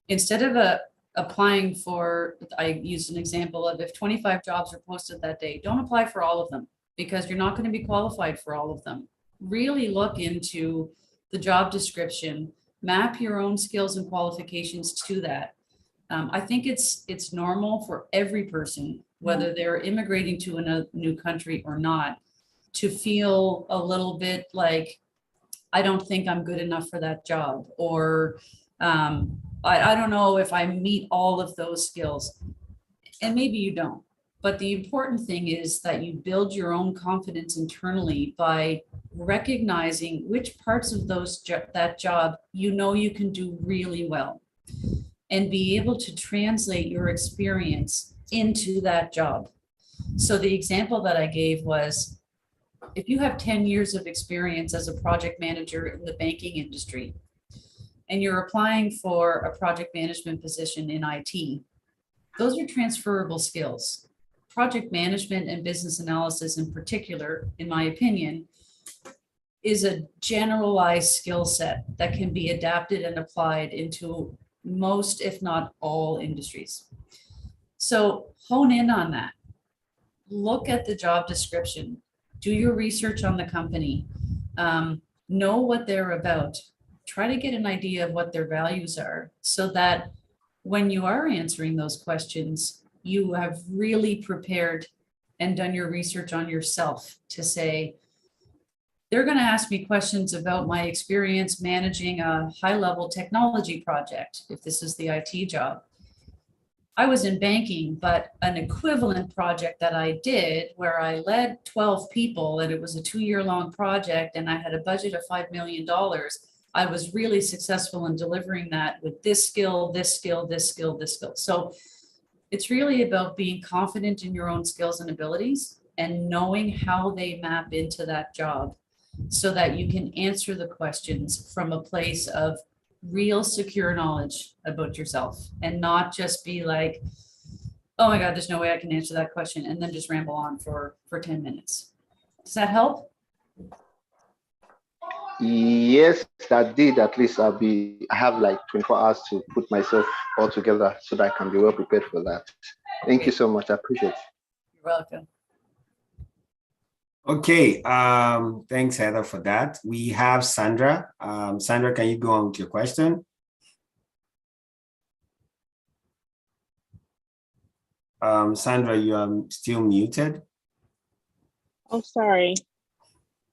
instead of applying for, I used an example of, if 25 jobs are posted that day, don't apply for all of them, because you're not going to be qualified for all of them. Really look into the job description, map your own skills and qualifications to that. I think it's normal for every person, whether they're immigrating to a new country or not, to feel a little bit like, I don't think I'm good enough for that job, or I don't know if I meet all of those skills, and maybe you don't. But the important thing is that you build your own confidence internally by recognizing which parts of that job you know you can do really well, and be able to translate your experience into that job. So the example that I gave was, if you have 10 years of experience as a project manager in the banking industry, and you're applying for a project management position in IT, those are transferable skills. Project management and business analysis in particular, in my opinion, is a generalized skill set that can be adapted and applied into most, if not all, industries. So hone in on that. Look at the job description, do your research on the company, know what they're about, try to get an idea of what their values are, so that when you are answering those questions, you have really prepared and done your research on yourself to say, they're going to ask me questions about my experience managing a high-level technology project, if this is the IT job. I was in banking, but an equivalent project that I did where I led 12 people and it was a 2-year-long project and I had a budget of $5 million, I was really successful in delivering that with this skill, this skill, this skill, this skill. So it's really about being confident in your own skills and abilities and knowing how they map into that job, so that you can answer the questions from a place of real secure knowledge about yourself, and not just be like, oh my God, there's no way I can answer that question, and then just ramble on for 10 minutes. Does that help? Yes, that did. At least I have like 24 hours to put myself all together so that I can be well prepared for that. Thank you so much. I appreciate it. You're welcome. Okay, thanks, Heather, for that. We have Sandra. Sandra, can you go on with your question? Sandra, you are still muted. Oh, sorry.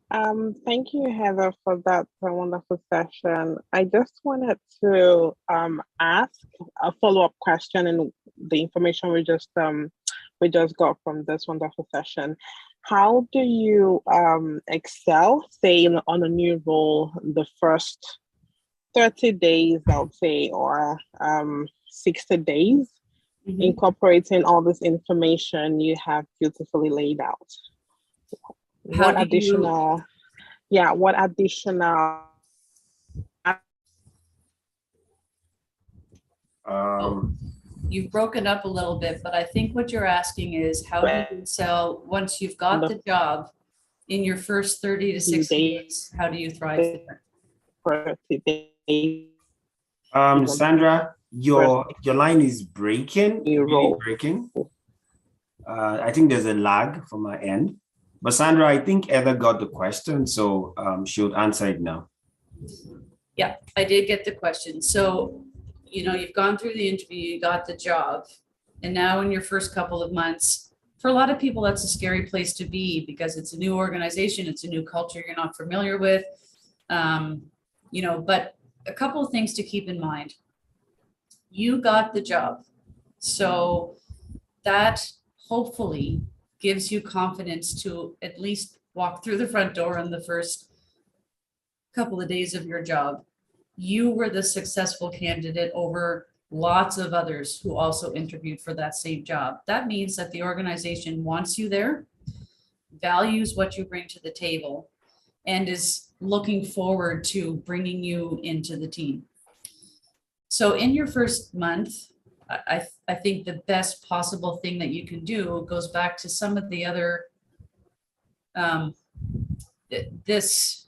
Thank you, Heather, for that wonderful session. I just wanted to ask a follow-up question in the information we just got from this wonderful session. How do you excel, say, on a new role the first 30 days, I would say, or 60 days, incorporating all this information you have beautifully laid out? What additional? You've broken up a little bit, but I think what you're asking is, how do you excel once you've got the job in your first 30 to 60 days? How do you thrive there? Sandra, your line is breaking. Really breaking. I think there's a lag from my end. But Sandra, I think Heather got the question, so she'll answer it now. Yeah, I did get the question. So, you've gone through the interview, you got the job, and now in your first couple of months, for a lot of people, that's a scary place to be because it's a new organization, it's a new culture you're not familiar with, but a couple of things to keep in mind. You got the job, so that hopefully gives you confidence to at least walk through the front door in the first couple of days of your job. You were the successful candidate over lots of others who also interviewed for that same job. That means that the organization wants you there, values what you bring to the table, and is looking forward to bringing you into the team. So in your first month, I think the best possible thing that you can do goes back to some of the other, this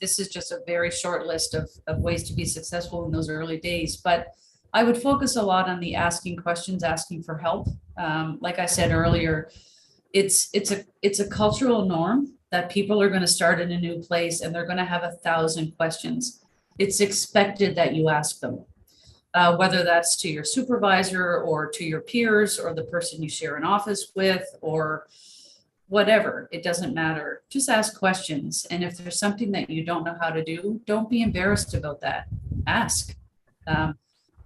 is just a very short list of ways to be successful in those early days, but I would focus a lot on the asking questions, asking for help. Like I said earlier, it's a cultural norm that people are going to start in a new place and they're going to have 1,000 questions. It's expected that you ask them, whether that's to your supervisor or to your peers or the person you share an office with or whatever. It doesn't matter. Just ask questions. And if there's something that you don't know how to do, don't be embarrassed about that. Ask.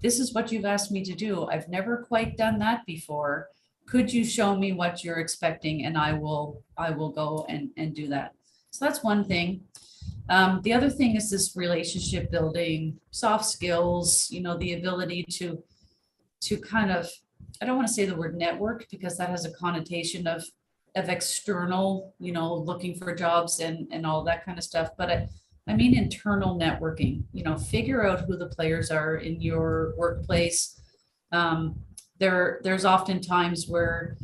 This is what you've asked me to do. I've never quite done that before. Could you show me what you're expecting? And I will go and do that. So that's one thing. The other thing is this relationship building, soft skills, the ability to kind of, I don't want to say the word network because that has a connotation of external, looking for jobs and all that kind of stuff. But I mean internal networking, figure out who the players are in your workplace. There's often times where,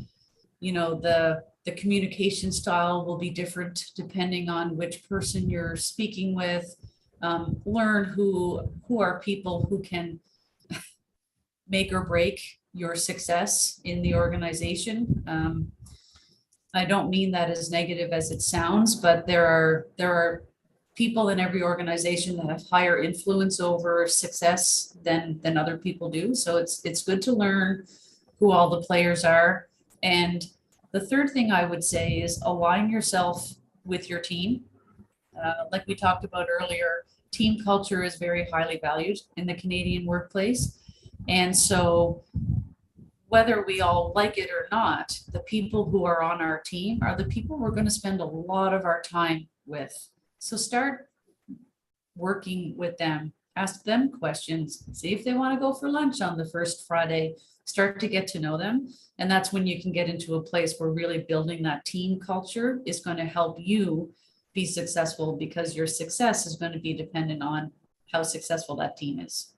the communication style will be different depending on which person you're speaking with. Learn who are people who can make or break your success in the organization. I don't mean that as negative as it sounds, but there are people in every organization that have higher influence over success than other people do. So it's good to learn who all the players are. And the third thing I would say is align yourself with your team. Like we talked about earlier, team culture is very highly valued in the Canadian workplace. And so whether we all like it or not, the people who are on our team are the people we're going to spend a lot of our time with. So start working with them, ask them questions, see if they want to go for lunch on the first Friday, start to get to know them. And that's when you can get into a place where really building that team culture is going to help you be successful, because your success is going to be dependent on how successful that team is.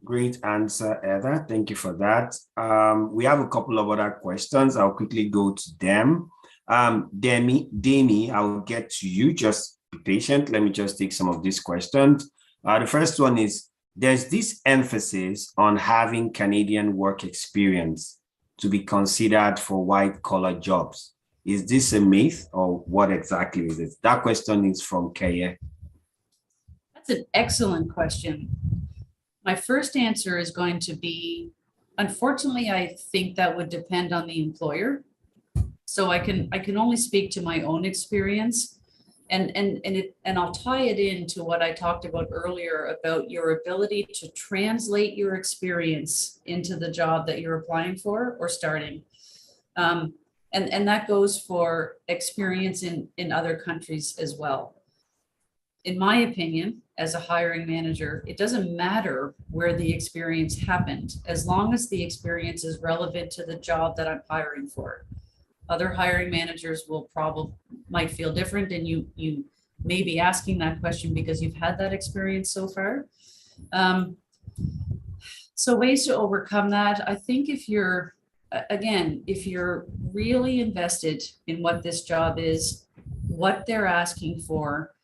Great answer, Heather. Thank you for that. We have a couple of other questions. I'll quickly go to them. Demi, I'll get to you. Just be patient. Let me just take some of these questions. The first one is, there's this emphasis on having Canadian work experience to be considered for white-collar jobs. Is this a myth, or what exactly is it? That question is from Kaya. That's an excellent question. My first answer is going to be, unfortunately, I think that would depend on the employer. So I can only speak to my own experience, and I'll tie it into what I talked about earlier about your ability to translate your experience into the job that you're applying for or starting. And that goes for experience in other countries as well. In my opinion, as a hiring manager, it doesn't matter where the experience happened, as long as the experience is relevant to the job that I'm hiring for. Other hiring managers might feel different, and you may be asking that question because you've had that experience so far. So ways to overcome that, I think if you're really invested in what this job is, what they're asking for,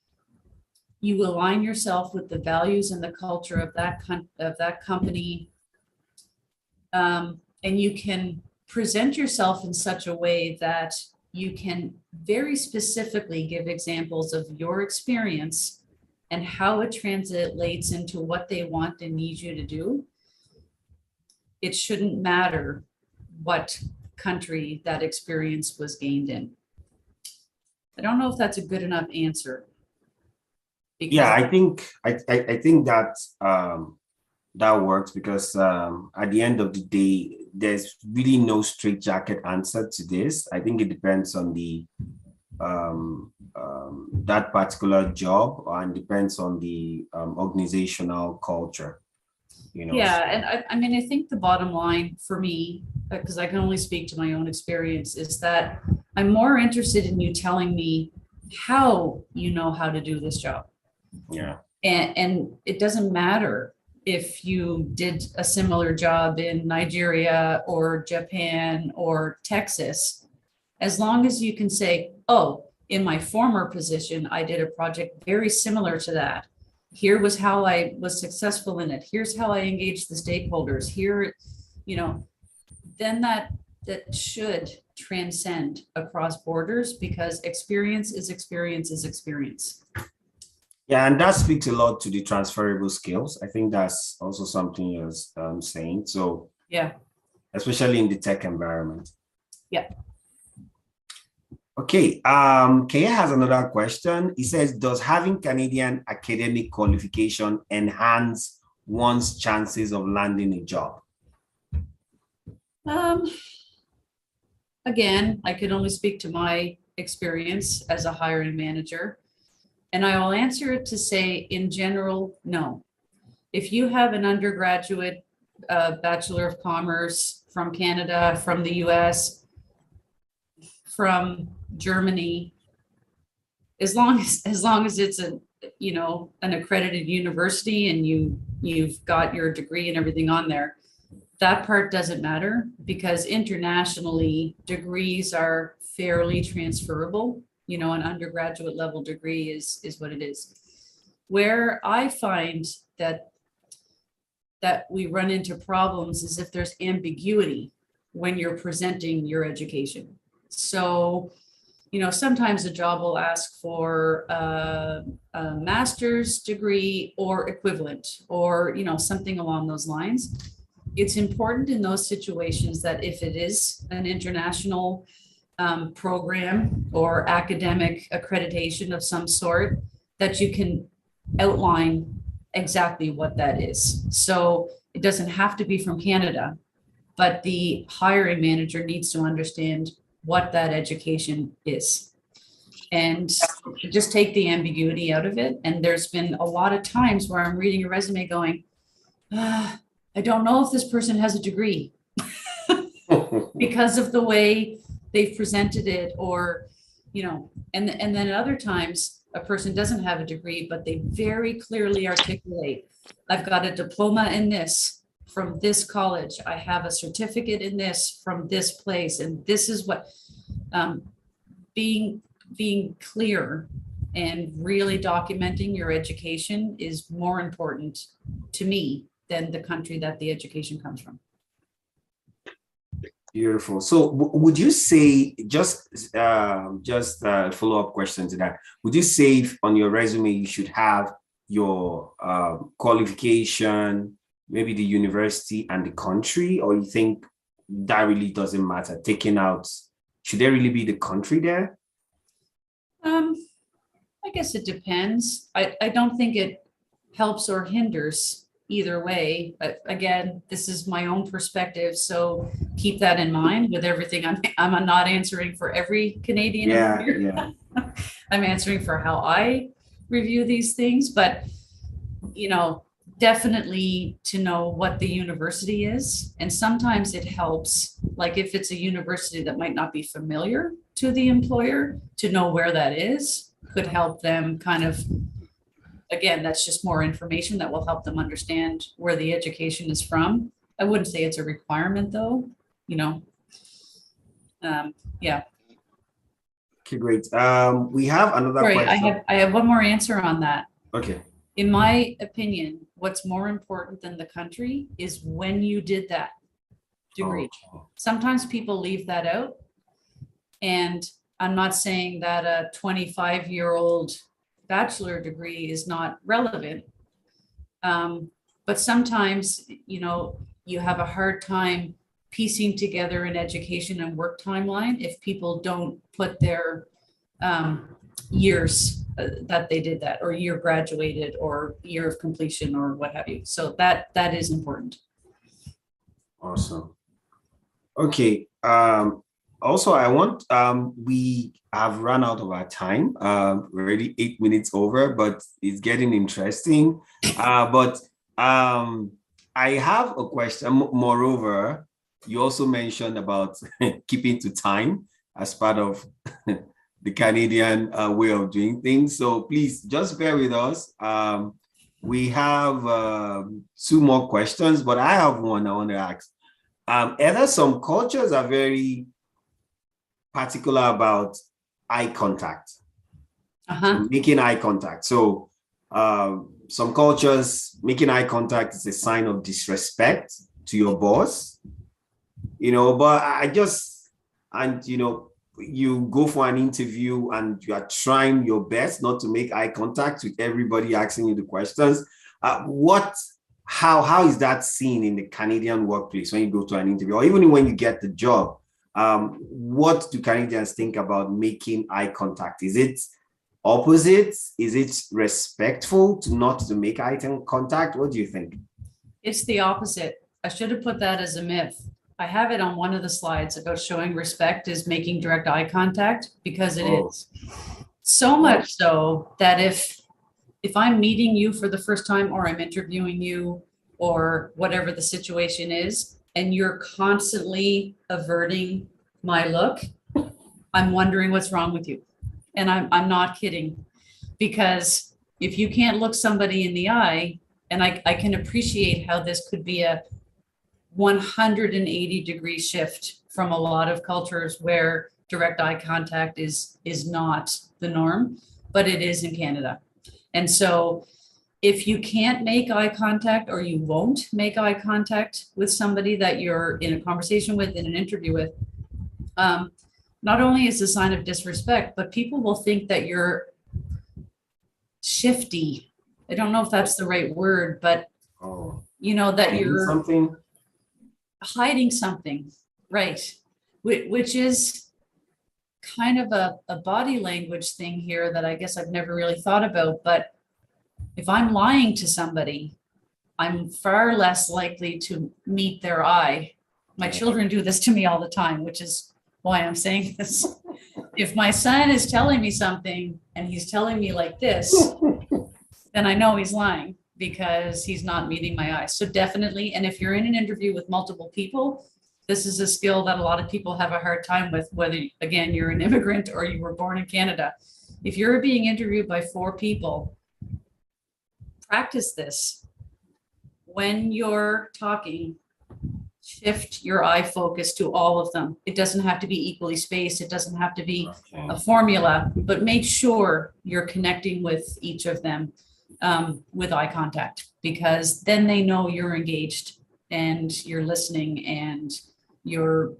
you align yourself with the values and the culture of that company, and you can present yourself in such a way that you can very specifically give examples of your experience and how it translates into what they want and need you to do. It shouldn't matter what country that experience was gained in. I don't know if that's a good enough answer. Yeah, I think that that works, because at the end of the day, there's really no straitjacket answer to this. I think it depends on the that particular job, and depends on the organizational culture. Yeah, and I mean, I think the bottom line for me, because I can only speak to my own experience, is that I'm more interested in you telling me how you know how to do this job. Yeah. And it doesn't matter if you did a similar job in Nigeria or Japan or Texas, as long as you can say, oh, in my former position, I did a project very similar to that. Here was how I was successful in it. Here's how I engaged the stakeholders. Here, then that should transcend across borders, because experience is experience is experience. Yeah, and that speaks a lot to the transferable skills. I think that's also something you're saying. So yeah, especially in the tech environment. Yeah. Okay, Kaya has another question. He says, does having Canadian academic qualification enhance one's chances of landing a job? Um, Again, I can only speak to my experience as a hiring manager. And I will answer it to say, in general, no. If you have an undergraduate Bachelor of Commerce from Canada, from the US, from Germany, as long as it's an accredited university and you've got your degree and everything on there, that part doesn't matter because internationally degrees are fairly transferable. An undergraduate level degree is what it is. Where I find that we run into problems is if there's ambiguity when you're presenting your education. So, sometimes a job will ask for a master's degree or equivalent, or, something along those lines. It's important in those situations that if it is an international program or academic accreditation of some sort, that you can outline exactly what that is. So it doesn't have to be from Canada, but the hiring manager needs to understand what that education is and just take the ambiguity out of it. And there's been a lot of times where I'm reading a resume going, I don't know if this person has a degree because of the way they've presented it, or, and then other times a person doesn't have a degree, but they very clearly articulate, I've got a diploma in this from this college. I have a certificate in this from this place. And this is what, being clear and really documenting your education is more important to me than the country that the education comes from. Beautiful. So would you say, just a follow-up question to that, would you say if on your resume you should have your qualification, maybe the university and the country, or you think that really doesn't matter? Taking out, should there really be the country there? I guess it depends. I don't think it helps or hinders either way. But again, this is my own perspective, so keep that in mind with everything. I'm not answering for every Canadian employer. Yeah. I'm answering for how I review these things, but definitely to know what the university is. And sometimes it helps, like if it's a university that might not be familiar to the employer, to know where that is could help them kind of, again, that's just more information that will help them understand where the education is from. I wouldn't say it's a requirement though, yeah. Okay, great. We have another question. I have one more answer on that. Okay. In my opinion, what's more important than the country is when you did that degree. Oh. Sometimes people leave that out. And I'm not saying that a 25-year-old bachelor degree is not relevant. But sometimes, you have a hard time piecing together an education and work timeline if people don't put their years that they did that, or year graduated, or year of completion, or what have you. So that is important. Awesome. Okay. Also, we have run out of our time. We're already 8 minutes over, but it's getting interesting. But I have a question. Moreover, you also mentioned about keeping to time as part of the Canadian way of doing things. So please just bear with us. We have 2 more questions, but I have one I want to ask. Either some cultures are very particular about eye contact, making eye contact. So some cultures, making eye contact is a sign of disrespect to your boss, but you go for an interview and you are trying your best not to make eye contact with everybody asking you the questions. How is that seen in the Canadian workplace when you go to an interview, or even when you get the job? What do Canadians think about making eye contact? Is it opposite? Is it respectful to not to make eye contact? What do you think? It's the opposite. I should have put that as a myth. I have it on one of the slides about showing respect is making direct eye contact, because it is. So much so that if I'm meeting you for the first time, or I'm interviewing you, or whatever the situation is, and you're constantly averting my look, I'm wondering what's wrong with you. And I'm not kidding, because if you can't look somebody in the eye, and I can appreciate how this could be a 180-degree shift from a lot of cultures where direct eye contact is not the norm, but it is in Canada. And so if you can't make eye contact, or you won't make eye contact with somebody that you're in a conversation with, in an interview with, not only is a sign of disrespect, but people will think that you're shifty. I don't know if that's the right word, but that you're something, hiding something, right? Which is kind of a body language thing here that I guess I've never really thought about. But if I'm lying to somebody, I'm far less likely to meet their eye. My children do this to me all the time, which is why I'm saying this. If my son is telling me something and he's telling me like this, then I know he's lying, because he's not meeting my eyes. So definitely, and if you're in an interview with multiple people, this is a skill that a lot of people have a hard time with, whether, again, you're an immigrant or you were born in Canada. If you're being interviewed by 4 people, practice this. When you're talking, shift your eye focus to all of them. It doesn't have to be equally spaced. It doesn't have to be a formula, but make sure you're connecting with each of them with eye contact, because then they know you're engaged and you're listening and you're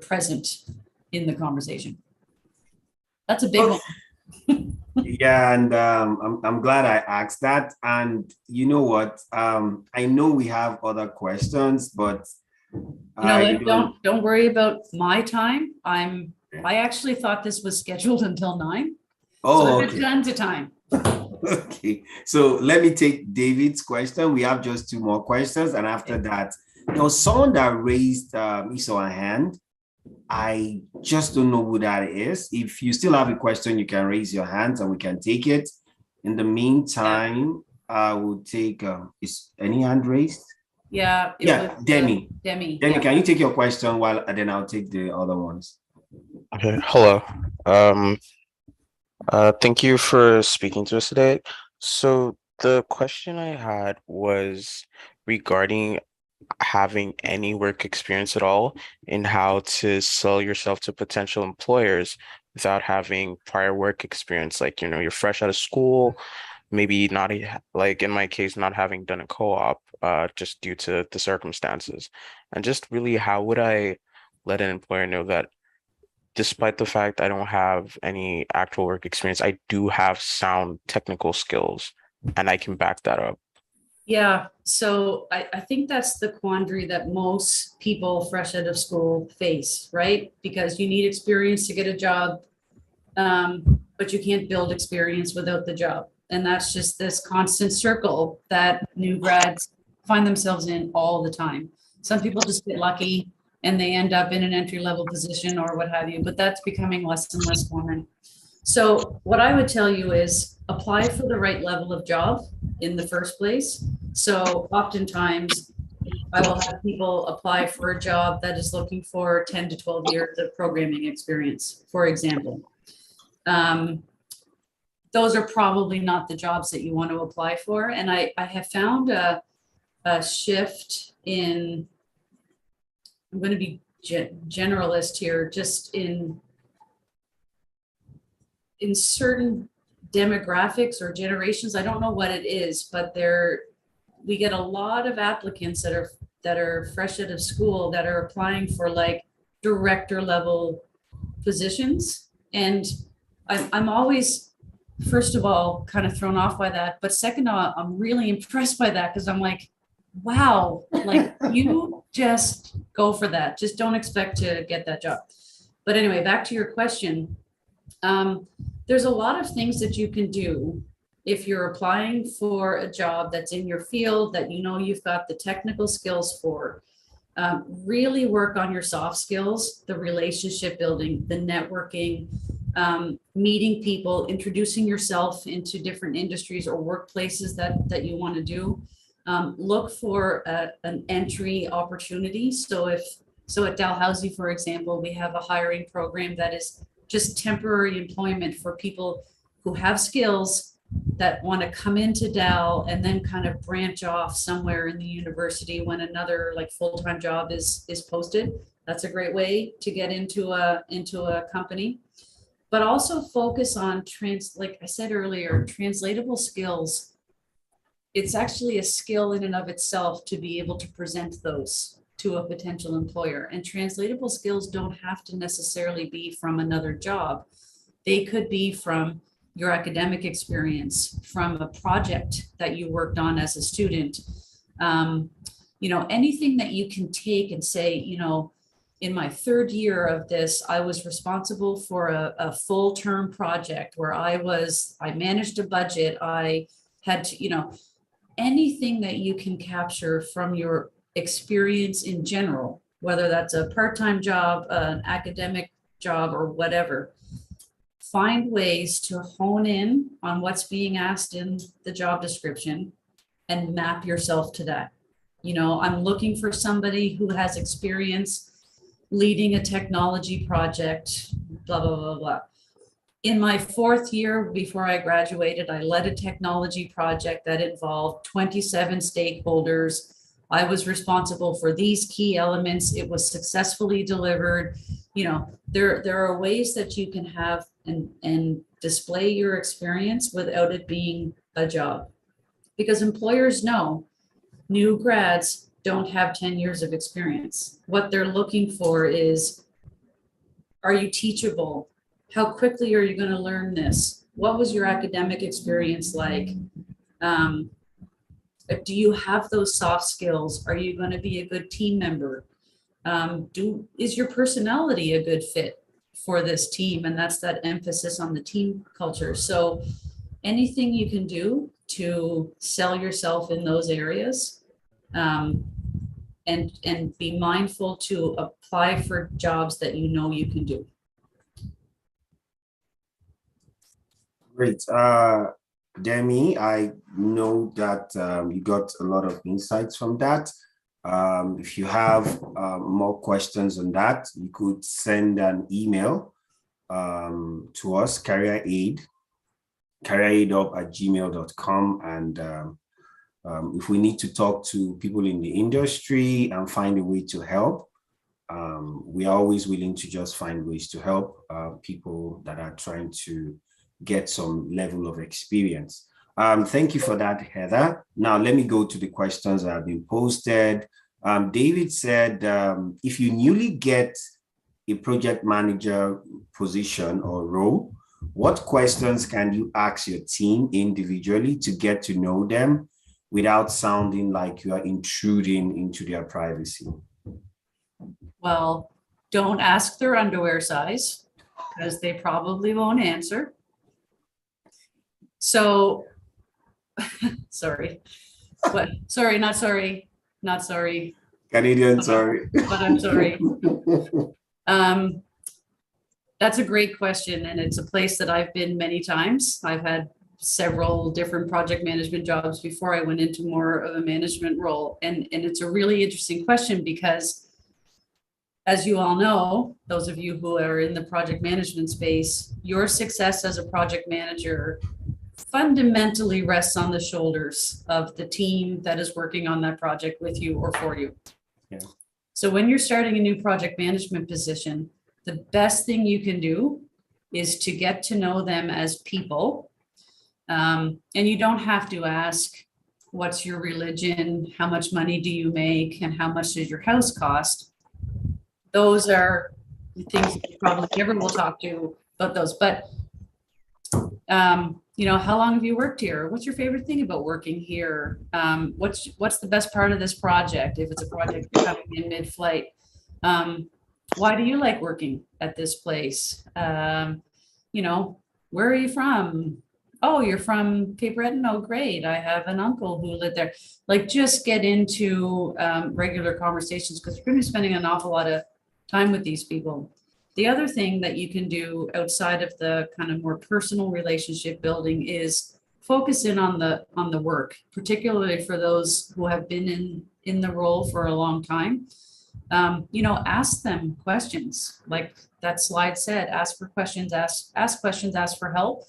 present in the conversation. That's a big one. Yeah, and I'm glad I asked that. And you know what? I know we have other questions, but don't worry about my time. I actually thought this was scheduled until 9. So I've got tons of time. Okay, so let me take David's question. We have just 2 more questions, and after that, there was someone that raised he saw a hand. I just don't know who that is. If you still have a question, you can raise your hand and we can take it. In the meantime, I will take is any hand raised? Yeah. Demi. Demi, can you take your question while then I'll take the other ones? Okay, hello. Thank you for speaking to us today. So the question I had was regarding having any work experience at all, in how to sell yourself to potential employers without having prior work experience. Like, you're fresh out of school, maybe not, like in my case, not having done a co-op just due to the circumstances. And just really, how would I let an employer know that despite the fact I don't have any actual work experience, I do have sound technical skills and I can back that up? Yeah, so I think that's the quandary that most people fresh out of school face, right? Because you need experience to get a job, but you can't build experience without the job. And that's just this constant circle that new grads find themselves in all the time. Some people just get lucky and they end up in an entry-level position or what have you, but that's becoming less and less common. So what I would tell you is apply for the right level of job in the first place. So oftentimes I will have people apply for a job that is looking for 10 to 12 years of programming experience, for example. Those are probably not the jobs that you want to apply for. And I have found a shift in, I'm going to be generalist here, just in certain demographics or generations. I don't know what it is, but we get a lot of applicants that are fresh out of school that are applying for like director level positions. And I'm always, first of all, kind of thrown off by that. But second of all, I'm really impressed by that, because I'm like, wow, like you just go for that. Just don't expect to get that job. But anyway, back to your question. There's a lot of things that you can do if you're applying for a job that's in your field that you know you've got the technical skills for. Really work on your soft skills, the relationship building, the networking, meeting people, introducing yourself into different industries or workplaces that you want to do. Look for an entry opportunity. So at Dalhousie, for example, we have a hiring program that is just temporary employment for people who have skills that want to come into Dal and then kind of branch off somewhere in the university when another like full-time job is posted. That's a great way to get into a company. But also focus on like I said earlier, translatable skills. It's actually a skill in and of itself to be able to present those to a potential employer. And translatable skills don't have to necessarily be from another job. They could be from your academic experience, from a project that you worked on as a student. Anything that you can take and say, in my third year of this, I was responsible for a full term project where I managed a budget. I had to, anything that you can capture from your experience in general, whether that's a part-time job, an academic job, or whatever. Find ways to hone in on what's being asked in the job description and map yourself to that. I'm looking for somebody who has experience leading a technology project, blah, blah, blah, blah. In my fourth year before I graduated, I led a technology project that involved 27 stakeholders. I was responsible for these key elements. It was successfully delivered. There are ways that you can have and display your experience without it being a job. Because employers know new grads don't have 10 years of experience. What they're looking for is, are you teachable? How quickly are you going to learn this? What was your academic experience like? Do you have those soft skills? Are you going to be a good team member? Is your personality a good fit for this team? And that's that emphasis on the team culture. So anything you can do to sell yourself in those areas, and be mindful to apply for jobs that you know you can do. Great. Demi, I know that you got a lot of insights from that. If you have more questions on that, you could send an email to us, carrieraid@gmail.com. And if we need to talk to people in the industry and find a way to help, we are always willing to just find ways to help people that are trying to get some level of experience. Thank you for that, Heather. Now, let me go to the questions that have been posted. David said, if you newly get a project manager position or role, what questions can you ask your team individually to get to know them without sounding like you are intruding into their privacy? Well, don't ask their underwear size because they probably won't answer. So, sorry, but sorry, not sorry, not sorry. Canadian, sorry. But I'm sorry. That's a great question. And it's a place that I've been many times. I've had several different project management jobs before I went into more of a management role. And it's a really interesting question because, as you all know, those of you who are in the project management space, your success as a project manager fundamentally rests on the shoulders of the team that is working on that project with you or for you. Yeah. So when you're starting a new project management position, the best thing you can do is to get to know them as people. And you don't have to ask, what's your religion? How much money do you make? And how much does your house cost? Those are things that you probably never will talk to about those. But how long have you worked here? What's your favorite thing about working here? What's the best part of this project? If it's a project you're coming in mid-flight, why do you like working at this place? Where are you from? Oh, you're from Cape Breton? Oh, great. I have an uncle who lived there. Like, just get into regular conversations, because you're going to be spending an awful lot of time with these people. The other thing that you can do outside of the kind of more personal relationship building is focus in on the work, particularly for those who have been in the role for a long time. Ask them questions, like that slide said. Ask for questions, ask questions, ask for help.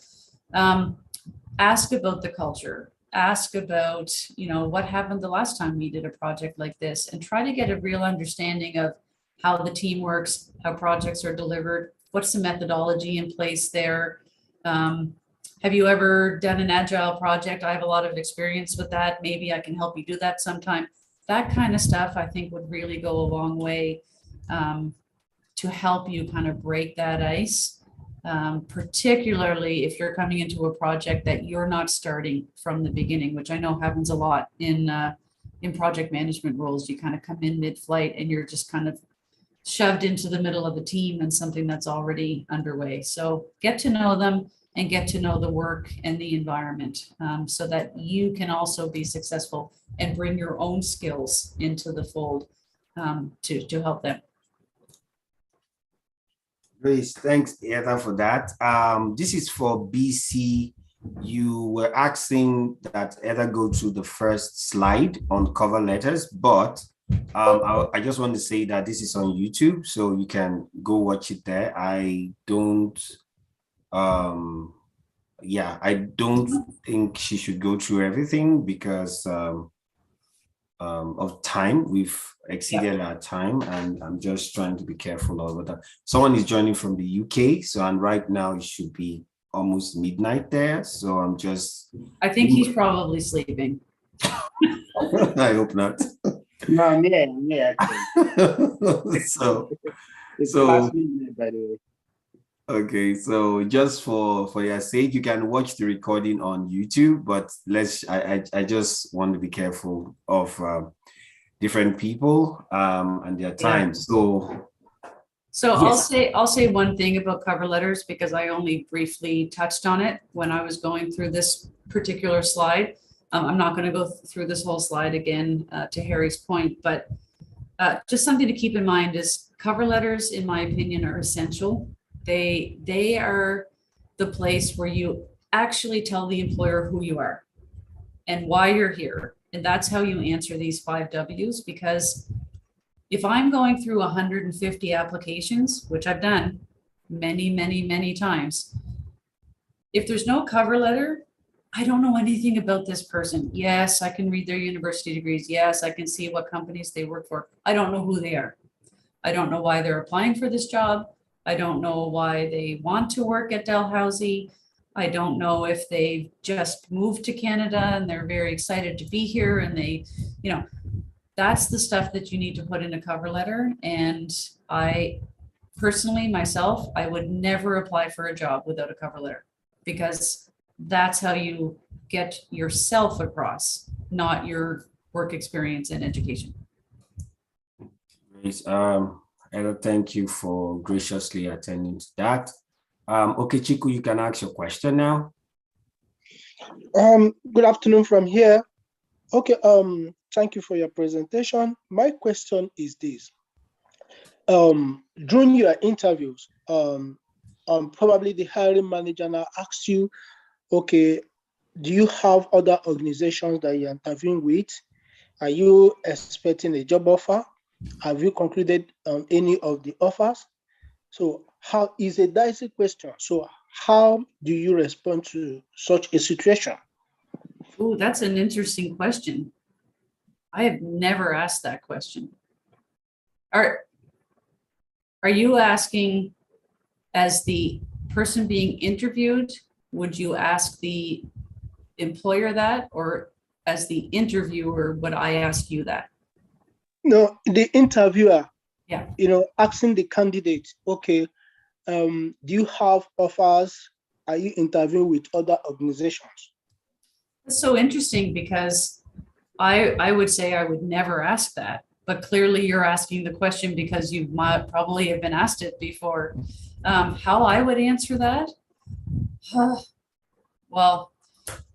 Ask about the culture. Ask about what happened the last time we did a project like this, and try to get a real understanding of how the team works, how projects are delivered, what's the methodology in place there. Have you ever done an agile project? I have a lot of experience with that. Maybe I can help you do that sometime. That kind of stuff, I think, would really go a long way to help you kind of break that ice, particularly if you're coming into a project that you're not starting from the beginning, which I know happens a lot in project management roles. You kind of come in mid-flight and you're just kind of shoved into the middle of a team and something that's already underway. So get to know them and get to know the work and the environment, so that you can also be successful and bring your own skills into the fold to help them. Great, thanks, Heather, for that. This is for BC. You were asking that Heather go to the first slide on cover letters, but I just want to say that this is on YouTube, so you can go watch it there. I don't think she should go through everything because of time. We've exceeded our time, and I'm just trying to be careful over that. Someone is joining from the UK, and right now it should be almost midnight there, so I think he's probably sleeping. I hope not. No, I'm here, actually. So It's past midnight, by the way. okay, so just for your sake, you can watch the recording on YouTube, but I just want to be careful of different people and their time. So yes. Yes. I'll say one thing about cover letters, because I only briefly touched on it when I was going through this particular slide. I'm not going to go through this whole slide again, to Harry's point, but just something to keep in mind is cover letters, in my opinion, are essential. They are the place where you actually tell the employer who you are and why you're here. And that's how you answer these 5 W's, because if I'm going through 150 applications, which I've done many, many, many times, if there's no cover letter, I don't know anything about this person. Yes, I can read their university degrees. Yes, I can see what companies they work for. I don't know who they are. I don't know why they're applying for this job. I don't know why they want to work at Dalhousie. I don't know if they've just moved to Canada and they're very excited to be here, and they, that's the stuff that you need to put in a cover letter. And I personally, myself, I would never apply for a job without a cover letter, because that's how you get yourself across, not your work experience and education. Great. Ella, thank you for graciously attending to that. Okay, Chiku, you can ask your question now. Good afternoon from here. Okay, thank you for your presentation. My question is this. During your interviews, probably the hiring manager now asks you, okay, do you have other organizations that you're interviewing with? Are you expecting a job offer? Have you concluded on any of the offers? So how is a dicey question. So how do you respond to such a situation? Oh, that's an interesting question. I have never asked that question. Are you asking, as the person being interviewed, would you ask the employer that, or as the interviewer, would I ask you that? No, the interviewer, Yeah. Asking the candidate, okay, do you have offers are you interviewing with other organizations? It's so interesting because I would say I would never ask that, but clearly you're asking the question because you might probably have been asked it before. How I would answer that? Well,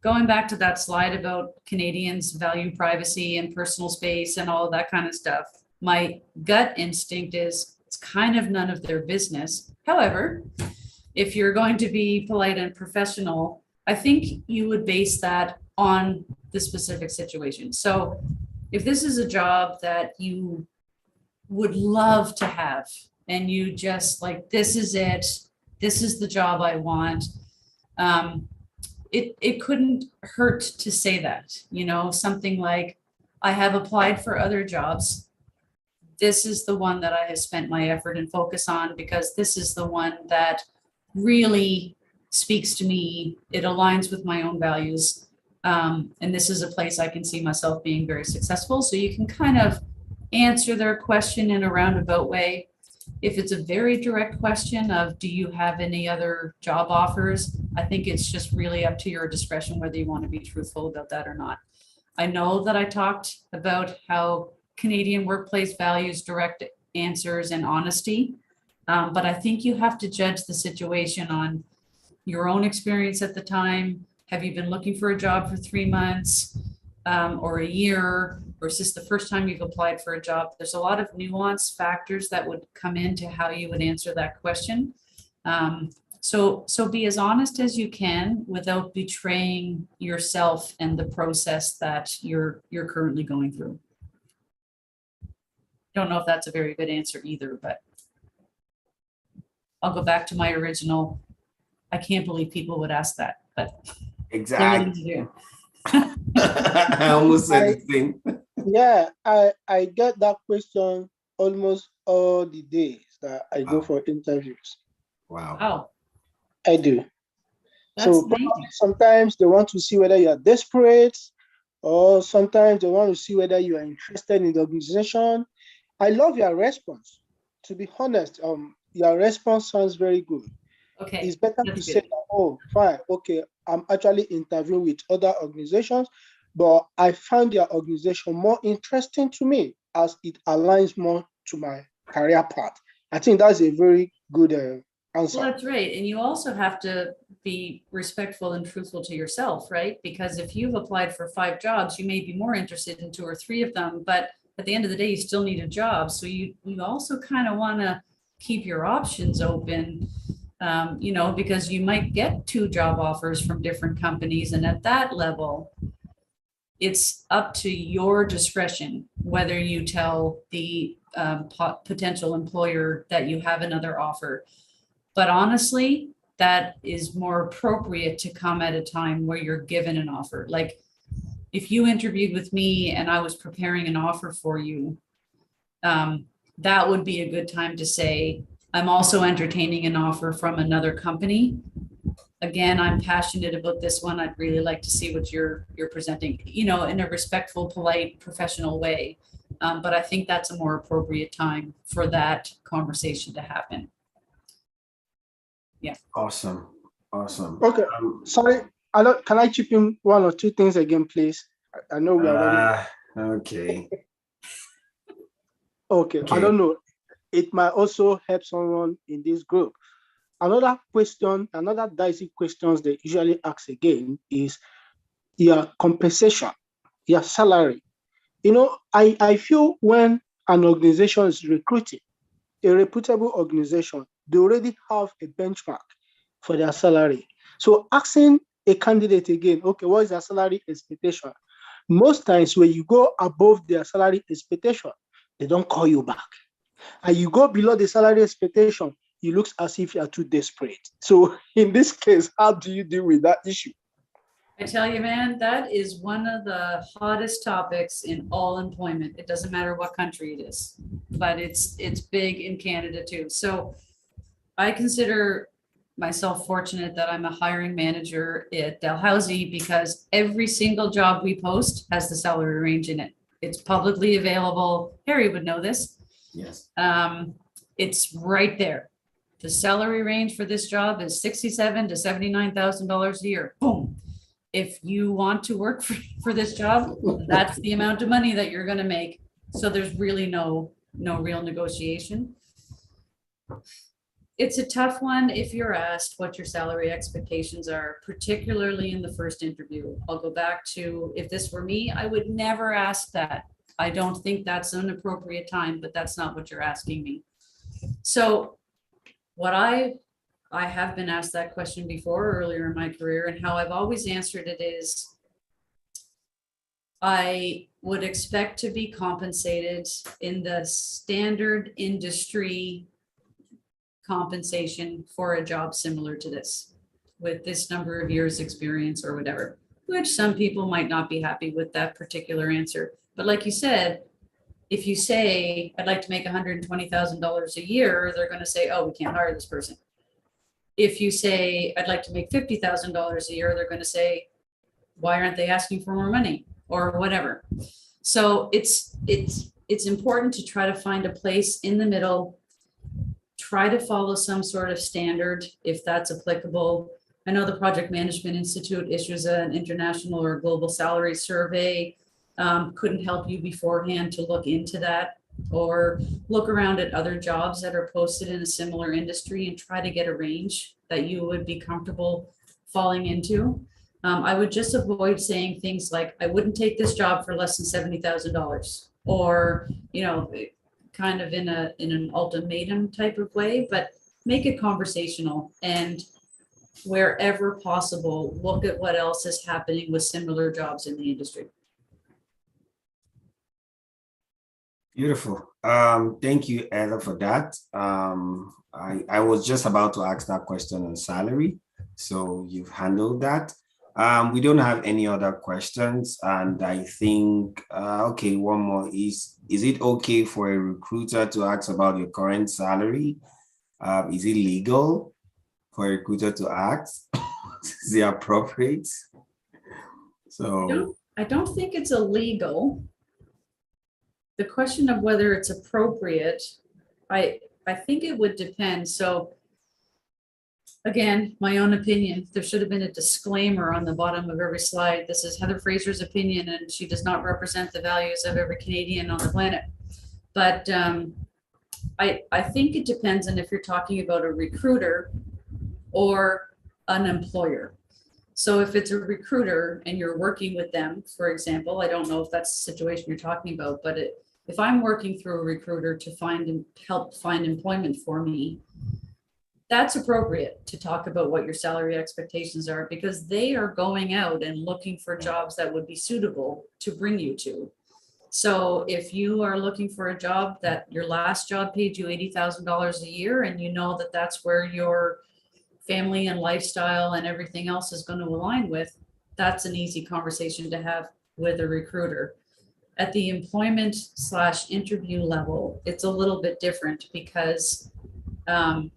going back to that slide about Canadians value privacy and personal space and all of that kind of stuff, my gut instinct is it's kind of none of their business. However, if you're going to be polite and professional, I think you would base that on the specific situation. So if this is a job that you would love to have and you just like, this is it, this is the job I want, it couldn't hurt to say that, you know, something like, I have applied for other jobs. This is the one that I have spent my effort and focus on because this is the one that really speaks to me. It aligns with my own values. And this is a place I can see myself being very successful. So you can kind of answer their question in a roundabout way. If it's a very direct question of, do you have any other job offers? I think it's just really up to your discretion whether you want to be truthful about that or not. I know that I talked about how Canadian workplace values direct answers and honesty, but I think you have to judge the situation on your own experience at the time. Have you been looking for a job for 3 months or a year? Or is this the first time you've applied for a job? There's a lot of nuance factors that would come into how you would answer that question. So be as honest as you can without betraying yourself and the process that you're currently going through. Don't know if that's a very good answer either, but I'll go back to my original. I can't believe people would ask that, but exactly. I almost said the same. Yeah, I get that question almost all the days that I go for interviews. Wow. Oh, I do. that's So amazing. sometimes they want to see whether you are desperate, or sometimes they want to see whether you are interested in the organization. I love your response. To be honest, your response sounds very good. Okay, It's better to that's say, good. oh, fine, okay, I'm actually interviewing with other organizations, but I find your organization more interesting to me as it aligns more to my career path. I think that's a very good answer. Well, that's right. And you also have to be respectful and truthful to yourself, right? Because if you've applied for 5 jobs, you may be more interested in 2 or 3 of them, but at the end of the day, you still need a job. So you also kind of want to keep your options open, you know, because you might get 2 job offers from different companies. And at that level, it's up to your discretion whether you tell the potential employer that you have another offer. But honestly, that is more appropriate to come at a time where you're given an offer. Like if you interviewed with me and I was preparing an offer for you, that would be a good time to say, I'm also entertaining an offer from another company. Again, I'm passionate about this one. I'd really like to see what you're presenting, you know, in a respectful, polite, professional way. But I think that's a more appropriate time for that conversation to happen. Yeah. Awesome. Okay, sorry, can I chip in 1 or 2 things again, please? I know we are already. Okay. Okay, I don't know. It might also help someone in this group. Another question, another dicey questions they usually ask again is your compensation, your salary. You know, I feel when an organization is recruiting, a reputable organization, they already have a benchmark for their salary. So asking a candidate again, okay, what is their salary expectation? Most times when you go above their salary expectation, they don't call you back. And you go below the salary expectation, it looks as if you are too desperate. So in this case, how do you deal with that issue? I tell you, man, that is one of the hottest topics in all employment. It doesn't matter what country it is, but it's big in Canada too. So I consider myself fortunate that I'm a hiring manager at Dalhousie because every single job we post has the salary range in it. It's publicly available. Harry would know this. Yes. It's right there. the salary range for this job is $67,000 to $79,000 a year. Boom. If you want to work for this job, that's the amount of money that you're going to make. So there's really no real negotiation. It's a tough one if you're asked what your salary expectations are, particularly in the first interview. I'll go back to, if this were me, I would never ask that. I don't think that's an appropriate time, but that's not what you're asking me. So what I have been asked that question before earlier in my career, and how I've always answered it is, I would expect to be compensated in the standard industry compensation for a job similar to this, with this number of years experience or whatever, which some people might not be happy with that particular answer. But like you said, if you say, I'd like to make $120,000 a year, they're going to say, oh, we can't hire this person. If you say, I'd like to make $50,000 a year, they're going to say, why aren't they asking for more money or whatever? So it's important to try to find a place in the middle, try to follow some sort of standard if that's applicable. I know the Project Management Institute issues an international or global salary survey. Couldn't help you beforehand to look into that, or look around at other jobs that are posted in a similar industry and try to get a range that you would be comfortable falling into. I would just avoid saying things like, I wouldn't take this job for less than $70,000, or, kind of in an ultimatum type of way, but make it conversational, and wherever possible, look at what else is happening with similar jobs in the industry. Beautiful. Thank you, Heather, for that. I was just about to ask that question on salary, so you've handled that. We don't have any other questions, and I think, okay, one more is it okay for a recruiter to ask about your current salary? Is it legal for a recruiter to ask? Is it appropriate? So I don't think it's illegal. The question of whether it's appropriate, I think it would depend. So again, my own opinion, there should have been a disclaimer on the bottom of every slide. This is Heather Fraser's opinion, and she does not represent the values of every Canadian on the planet. But I think it depends on if you're talking about a recruiter or an employer. So if it's a recruiter and you're working with them, for example, I don't know if that's the situation you're talking about, but if I'm working through a recruiter to help find employment for me, that's appropriate to talk about what your salary expectations are, because they are going out and looking for jobs that would be suitable to bring you to. So if you are looking for a job that your last job paid you $80,000 a year, and you know that that's where your family and lifestyle and everything else is going to align with, that's an easy conversation to have with a recruiter. At the employment/interview level, it's a little bit different, because I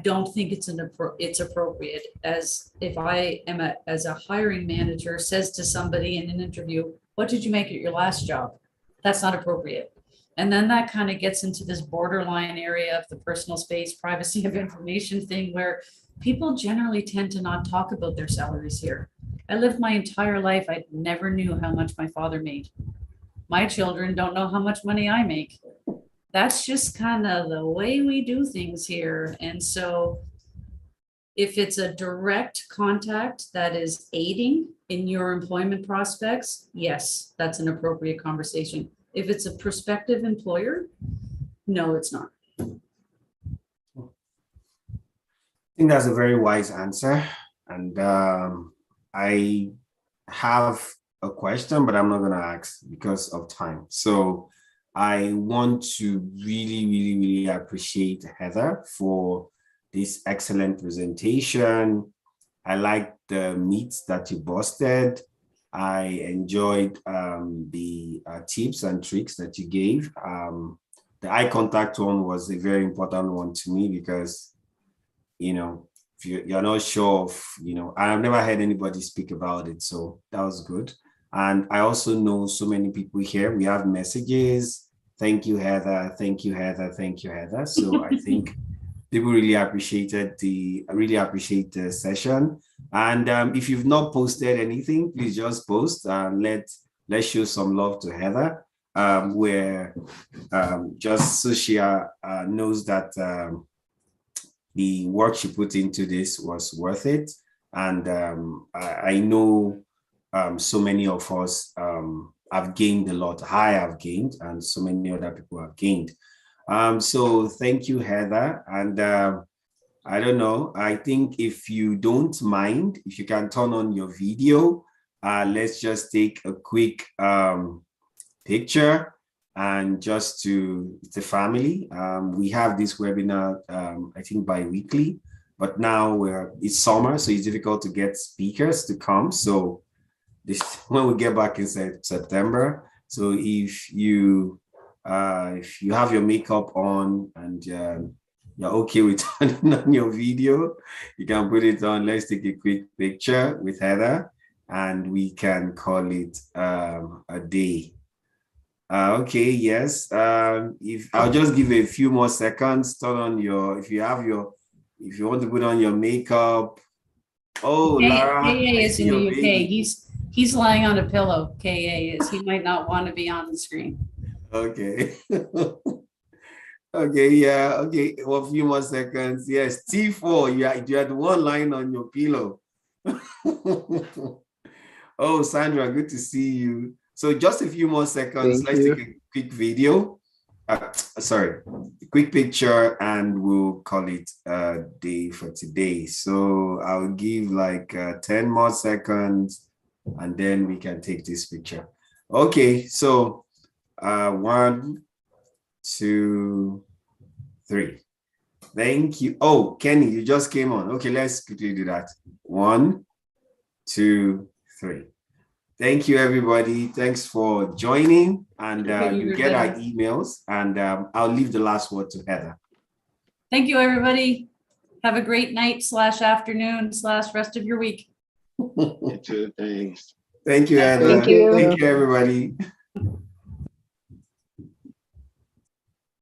don't think it's appropriate, as if I am as a hiring manager says to somebody in an interview, what did you make at your last job? That's not appropriate. And then that kind of gets into this borderline area of the personal space, privacy of information thing, where people generally tend to not talk about their salaries here. I lived my entire life, I never knew how much my father made. My children don't know how much money I make. That's just kind of the way we do things here. And so if it's a direct contact that is aiding in your employment prospects, yes, that's an appropriate conversation. If it's a prospective employer, no, it's not. I think that's a very wise answer. And I have a question, but I'm not going to ask because of time. So I want to really appreciate Heather for this excellent presentation. I like the meats that you busted. I enjoyed the tips and tricks that you gave. The eye contact one was a very important one to me, because, if you're not sure of, I've never heard anybody speak about it. So that was good. And I also know so many people here, we have messages, Thank you, Heather. Thank you, Heather. Thank you, Heather. So I think people really appreciate the session. And if you've not posted anything, please just post and let's show some love to Heather. Where just so she knows that the work she put into this was worth it. And I know so many of us have gained a lot. I have gained, and so many other people have gained. So thank you, Heather. And I don't know, I think if you don't mind, if you can turn on your video, let's just take a quick picture and just to the family. We have this webinar, I think bi-weekly, but now it's summer, so it's difficult to get speakers to come. So this when we get back in September. So if you have your makeup on and you're okay with turning on your video, you can put it on. Let's take a quick picture with Heather and we can call it a day. Okay, yes. If I'll just give a few more seconds, turn on your, if you want to put on your makeup. Oh, Lara, KA I is see in the your UK. baby. He's lying on a pillow. KA is. He might not want to be on the screen. Okay. Okay, yeah, okay. Well, a few more seconds. Yes, T4, you had one line on your pillow. Oh, Sandra, good to see you. So just a few more seconds. Let's take a quick video. Sorry, a quick picture, and we'll call it a day for today. So I'll give like 10 more seconds, and then we can take this picture. Okay, so 1, 2, 3. Thank you. Oh, Kenny, you just came on. Okay, let's quickly do that. 1, 2, 3. Thank you, everybody. Thanks for joining. And you get our emails. And I'll leave the last word to Heather. Thank you, everybody. Have a great night / afternoon / rest of your week. You too, thanks. Thank you, Heather. Thank you. Thank you, everybody.